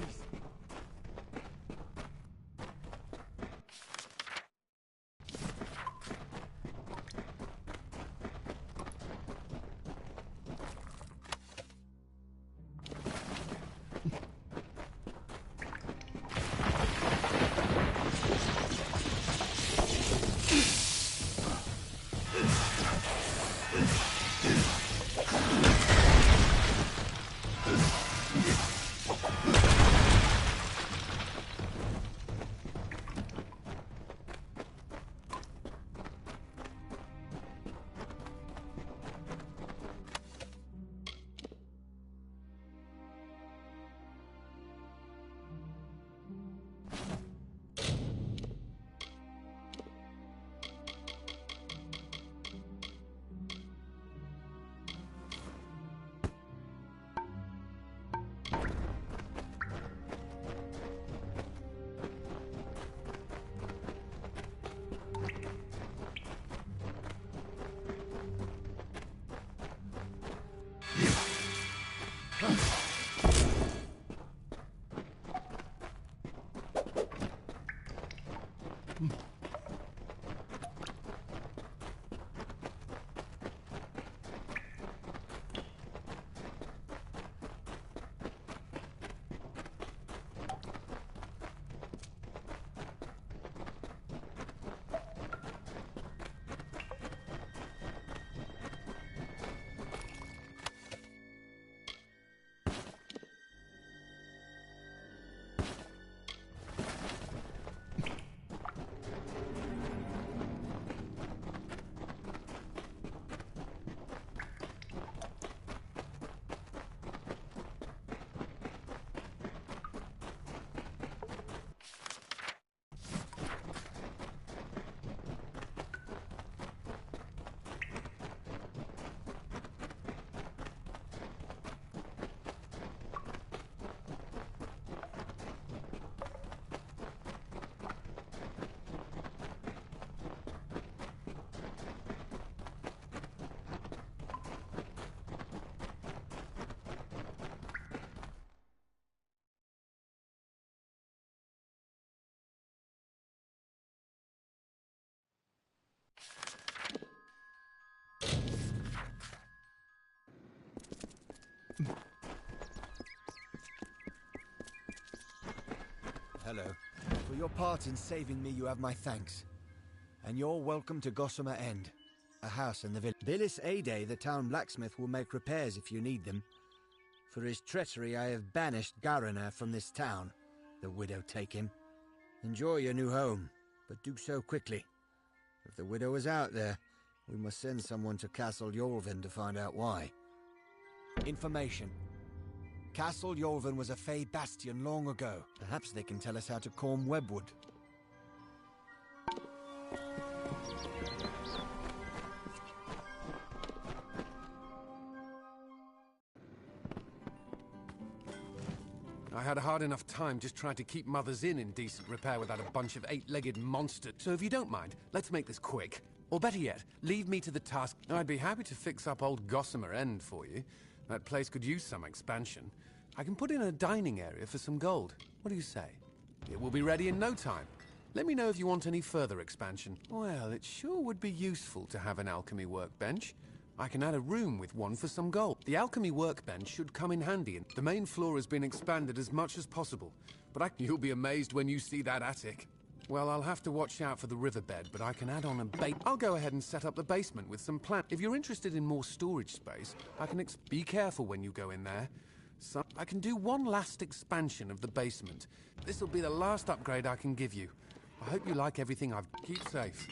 Hello. For your part in saving me, you have my thanks. And you're welcome to Gossamer End, a house in the village. Billis Ade, the town blacksmith, will make repairs if you need them. For his treachery, I have banished Garana from this town. The widow take him. Enjoy your new home, but do so quickly. If the widow is out there, we must send someone to Castle Yolvin to find out why. Information. Castle Yolvin was a Fey bastion long ago. Perhaps they can tell us how to comb webwood. I had a hard enough time just trying to keep Mother's Inn in decent repair without a bunch of eight-legged monsters. So if you don't mind, let's make this quick. Or better yet, leave me to the task. I'd be happy to fix up old Gossamer End for you. That place could use some expansion. I can put in a dining area for some gold. What do you say? It will be ready in no time. Let me know if you want any further expansion. Well, it sure would be useful to have an alchemy workbench. I can add a room with one for some gold. The alchemy workbench should come in handy, and the main floor has been expanded as much as possible. But you'll be amazed when you see that attic. Well, I'll have to watch out for the riverbed, but I can add on a I'll go ahead and set up the basement with some plant. If you're interested in more storage space, I can be careful when you go in there. I can do one last expansion of the basement. This'll be the last upgrade I can give you. I hope you like everything I've... Keep safe.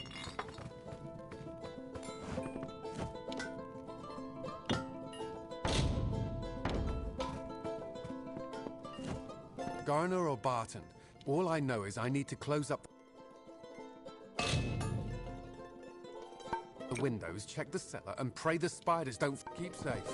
Garner or Barton? All I know is I need to close up the windows, check the cellar, and pray the spiders don't... Keep safe.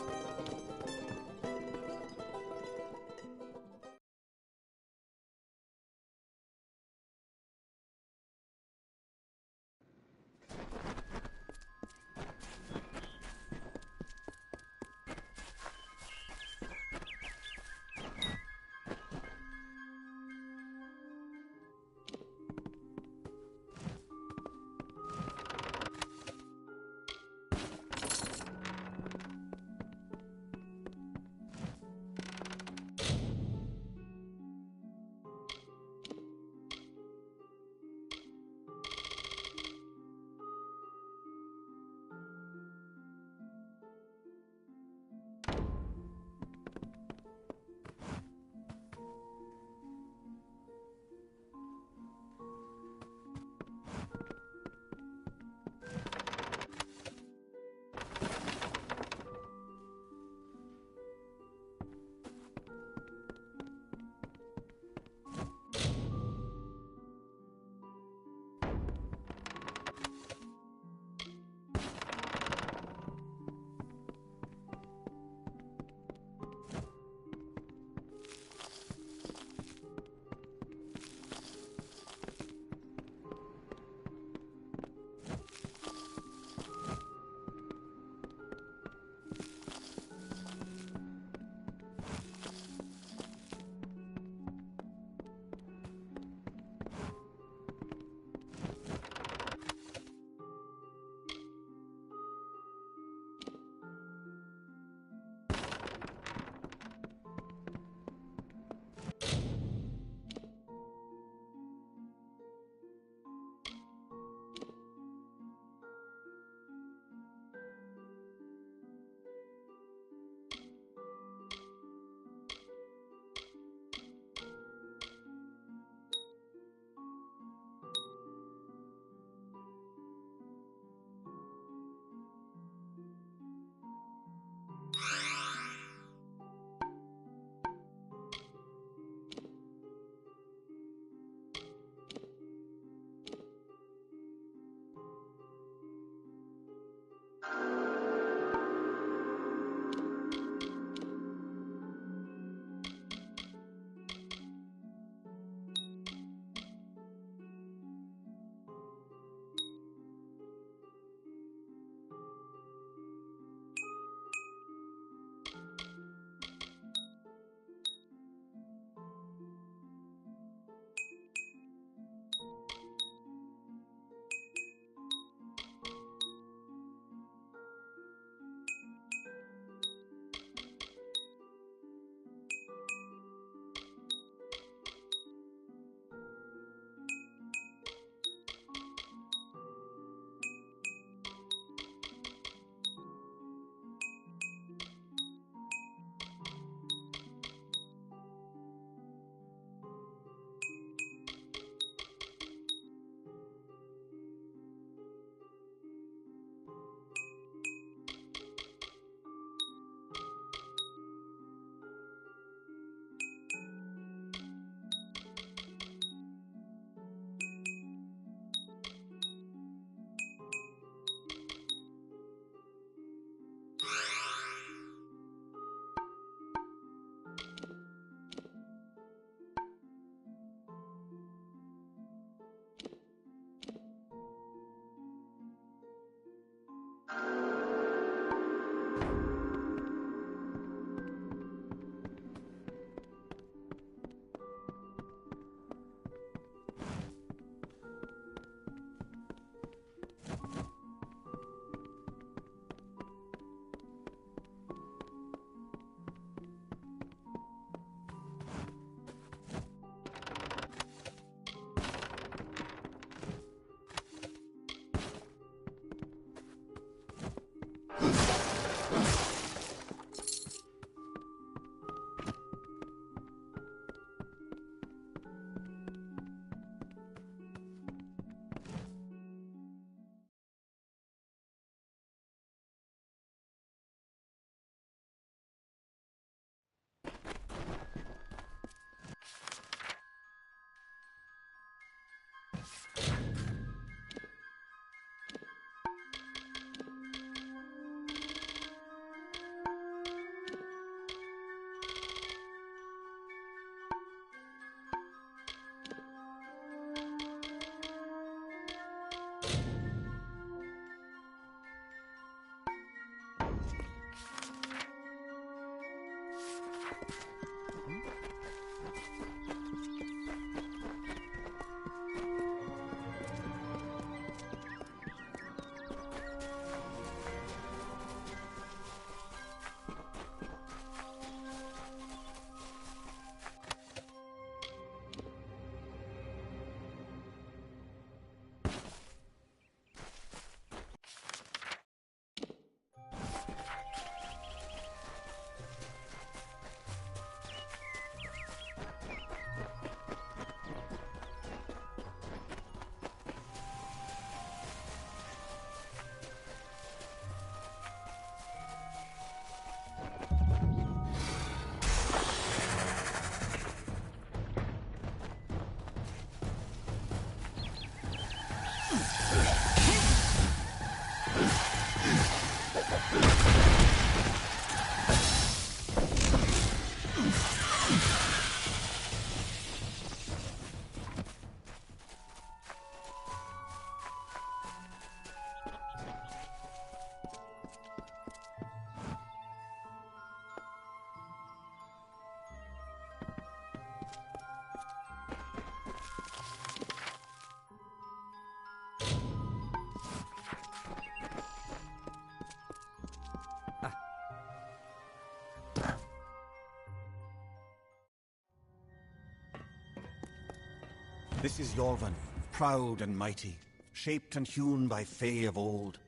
This is Yorvan, proud and mighty, shaped and hewn by Fae of old.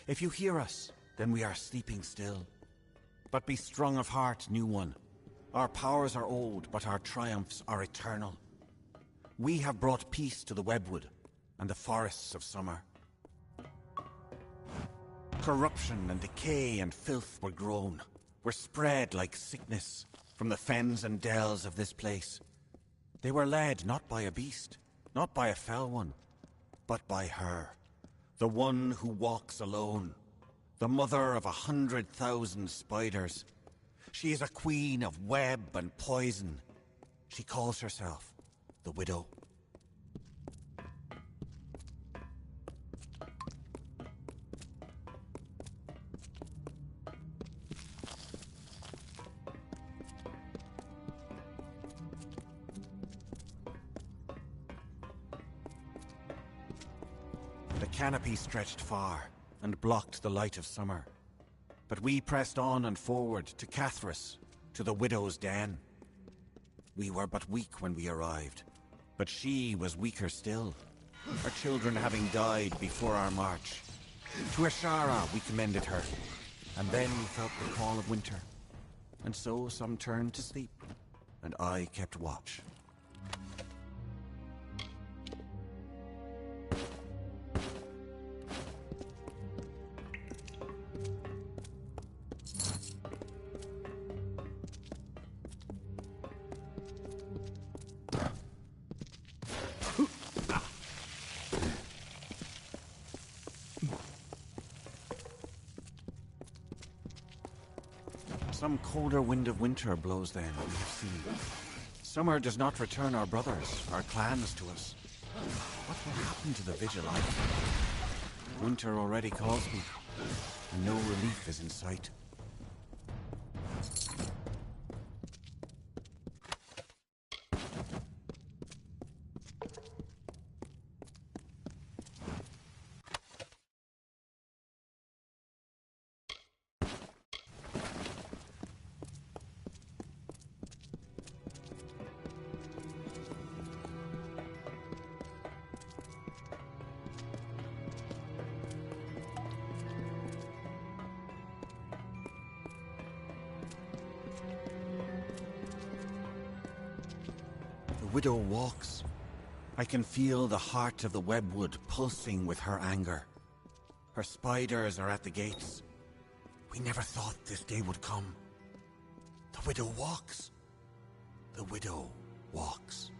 If you hear us, then we are sleeping still. But be strong of heart, new one. Our powers are old, but our triumphs are eternal. We have brought peace to the Webwood and the forests of summer. Corruption and decay and filth were grown, were spread like sickness from the fens and dells of this place. They were led not by a beast, not by a fell one, but by her, the one who walks alone, the mother of 100,000 spiders. She is a queen of web and poison. She calls herself the Widow. The canopy stretched far and blocked the light of summer. But we pressed on and forward to Cathras, to the Widow's den. We were but weak when we arrived, but she was weaker still, her children having died before our march. To Ashara we commended her, and then we felt the call of winter. And so some turned to sleep, and I kept watch. Some colder wind of winter blows then, we have seen. Summer does not return our brothers, our clans to us. What will happen to the vigil? Winter already calls me, and no relief is in sight. The Widow walks. I can feel the heart of the Webwood pulsing with her anger. Her spiders are at the gates. We never thought this day would come. The Widow walks. The Widow walks.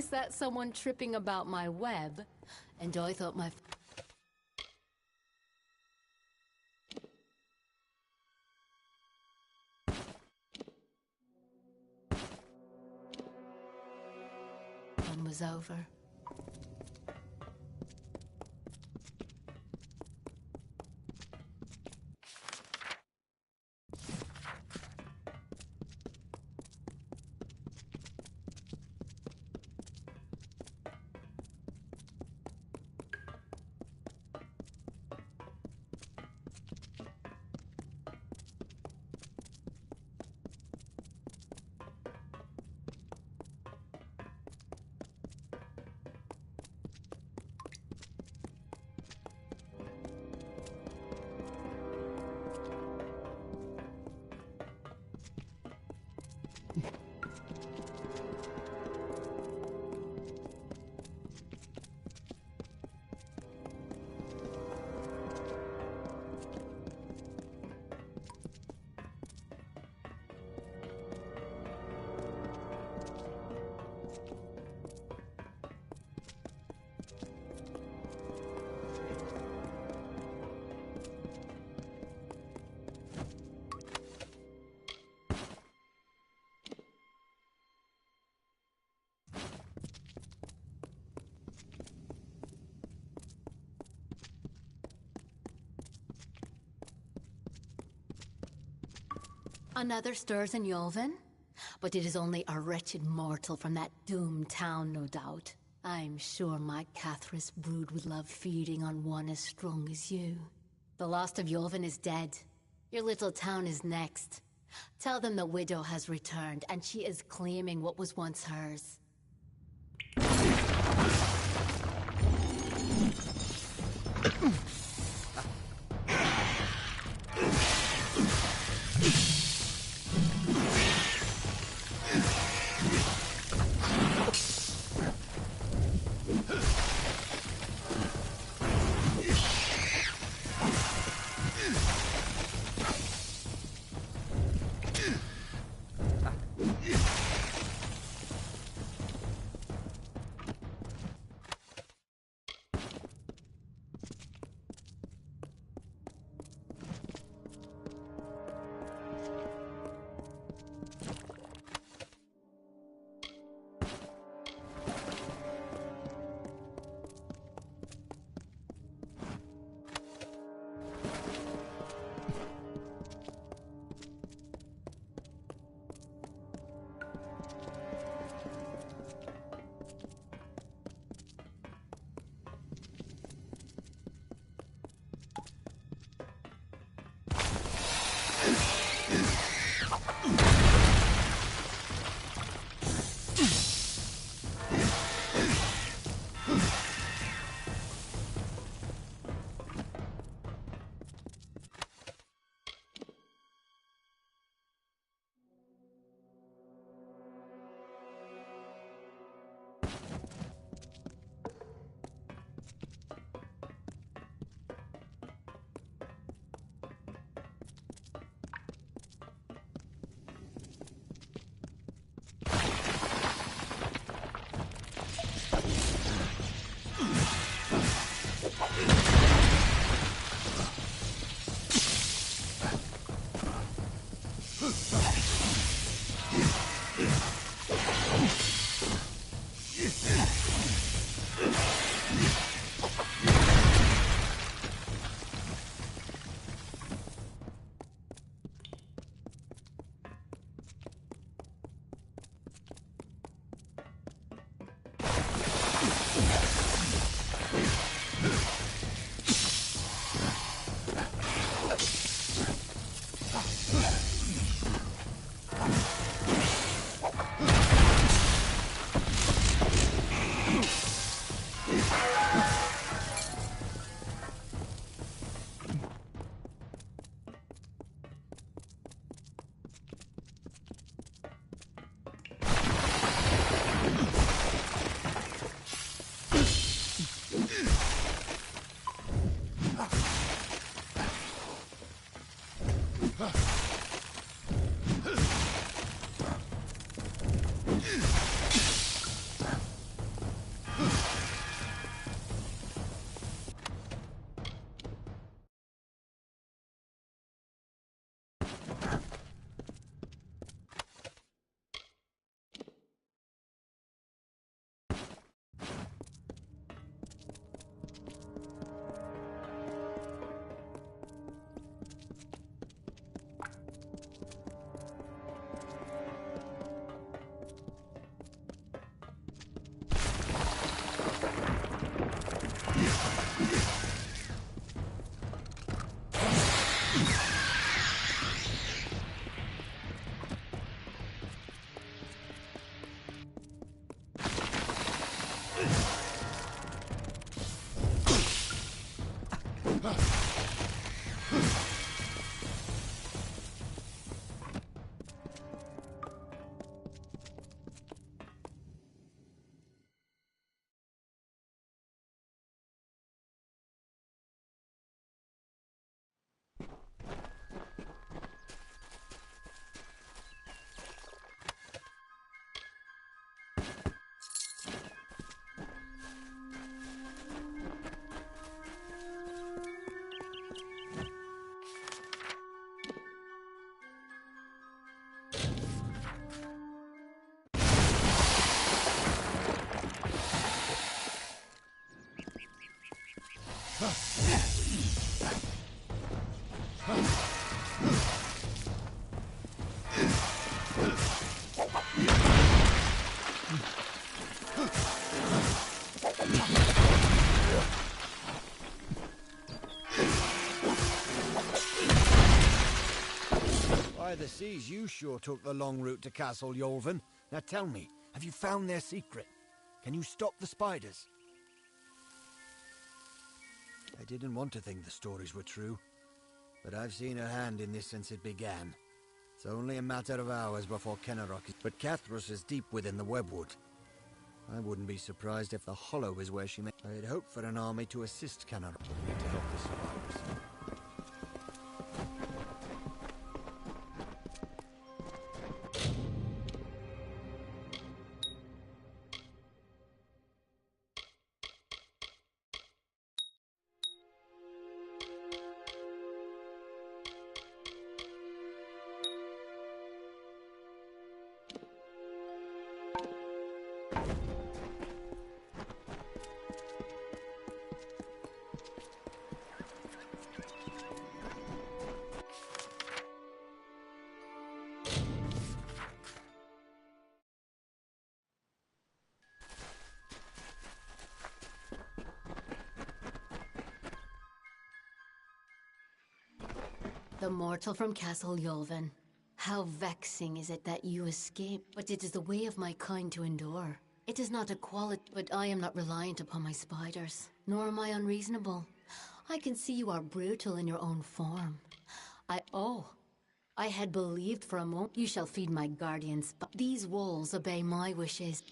Is that someone tripping about my web? And I thought my... One was over. Another stirs in Yolvin? But it is only a wretched mortal from that doomed town, no doubt. I'm sure my Cathris brood would love feeding on one as strong as you. The last of Yolvin is dead. Your little town is next. Tell them the widow has returned, and she is claiming what was once hers. By the seas, you sure took the long route to Castle Yolven. Now tell me, have you found their secret? Can you stop the spiders? I didn't want to think the stories were true, but I've seen her hand in this since it began. It's only a matter of hours before Kenarok is... But Cathrus is deep within the webwood. I wouldn't be surprised if the Hollow is where she may... I'd hope for an army to assist Kenarok. To help the survivors. The mortal from Castle Yolven. How vexing is it that you escape, but it is the way of my kind to endure. It is not a quality, but I am not reliant upon my spiders, nor am I unreasonable. I can see you are brutal in your own form. I had believed for a moment you shall feed my guardians, but these wolves obey my wishes.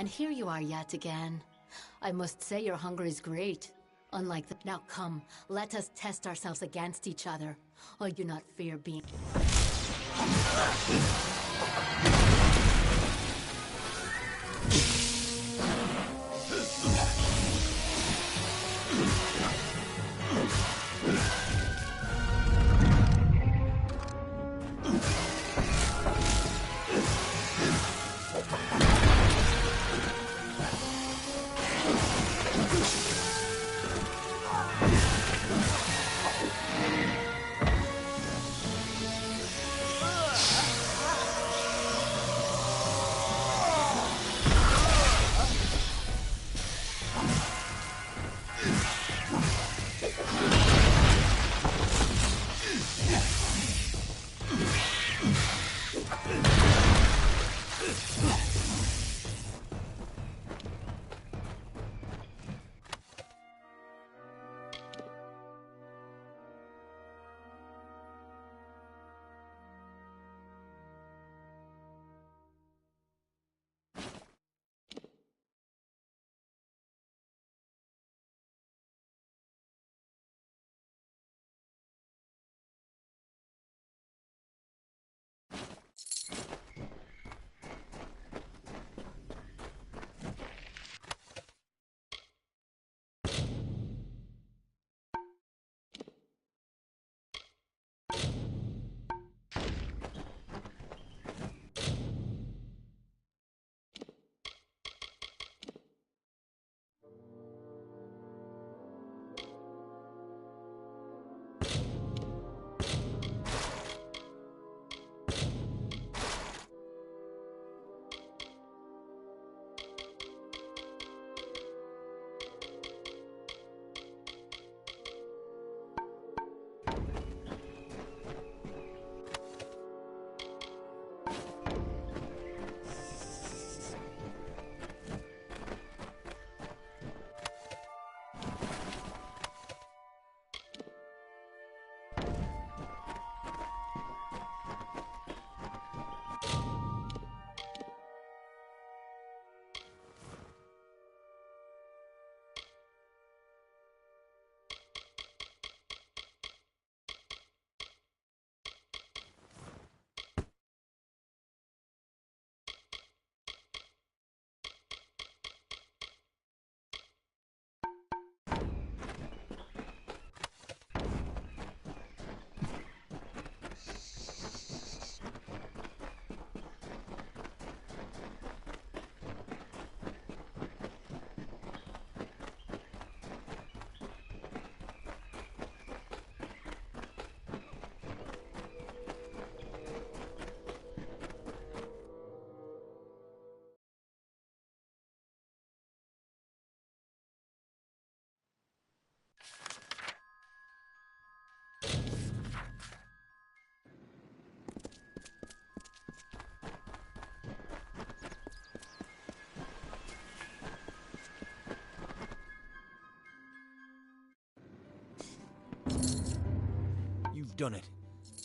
And here you are yet again. I must say your hunger is great. Unlike the... Now come, let us test ourselves against each other. I do not fear being... You've done it.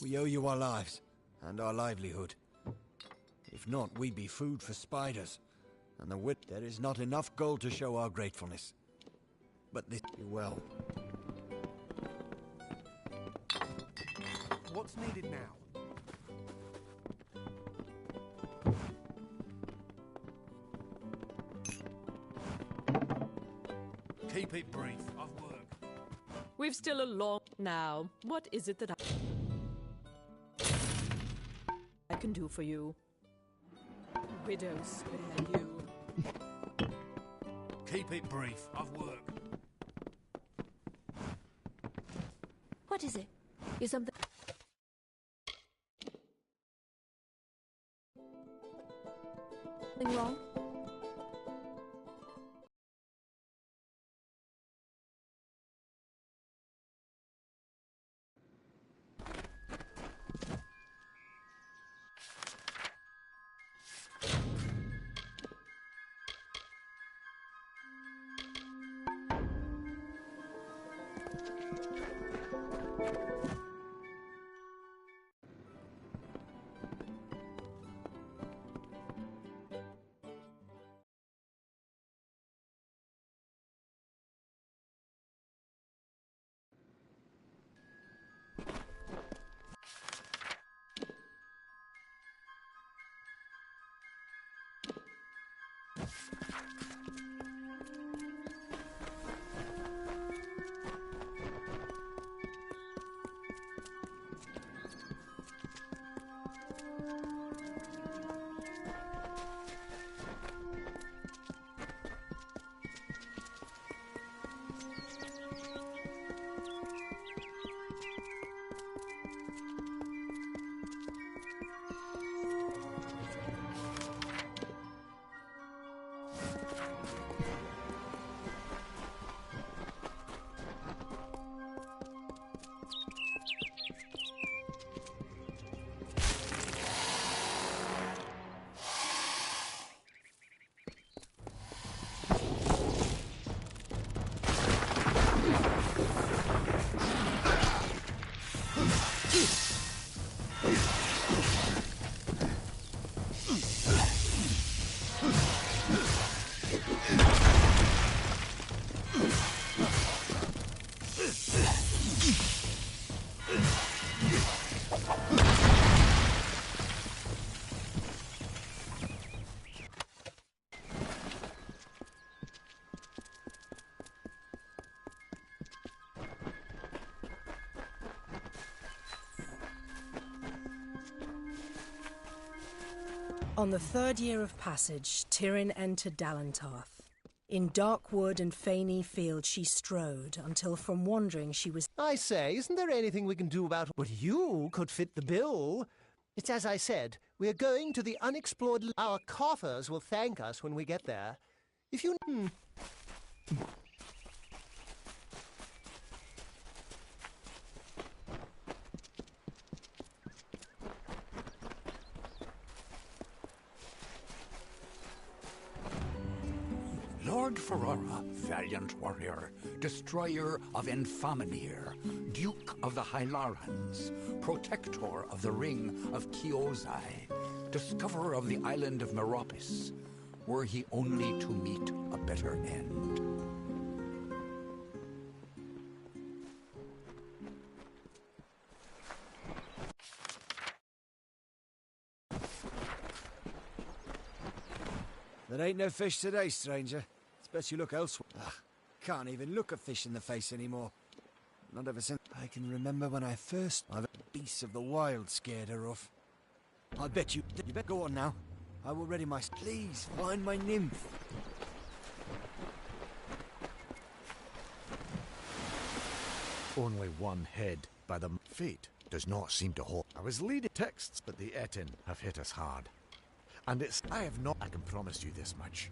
We owe you our lives, and our livelihood. If not, we be food for spiders. And the wit, there is not enough gold to show our gratefulness. But this be well. What's needed now? Keep it brief. I've work. We've still a long... Now, what is it that I can do for you? Widow, spare you. Keep it brief. I've work. What is it? Is something... wrong? On the third year of passage, Tyrion entered Dalentarth. In dark wood and fany field she strode, until from wandering she was... I say, isn't there anything we can do about what you could fit the bill? It's as I said, we're going to the unexplored... Our coffers will thank us when we get there. If you... Lord Ferrara, valiant warrior, destroyer of Enfaminir, Duke of the Hylarans, protector of the Ring of Chiozai, discoverer of the island of Meropis, were he only to meet a better end. There ain't no fish today, stranger. It's best you look elsewhere. Ugh, can't even look a fish in the face anymore. Not ever since I can remember when I first... The beasts of the wild scared her off. I bet you... You better go on now. I will ready my... Please, find my nymph. Only one head by the... Fate does not seem to hold. I was leading texts, but the Etin have hit us hard. And it's... I can promise you this much.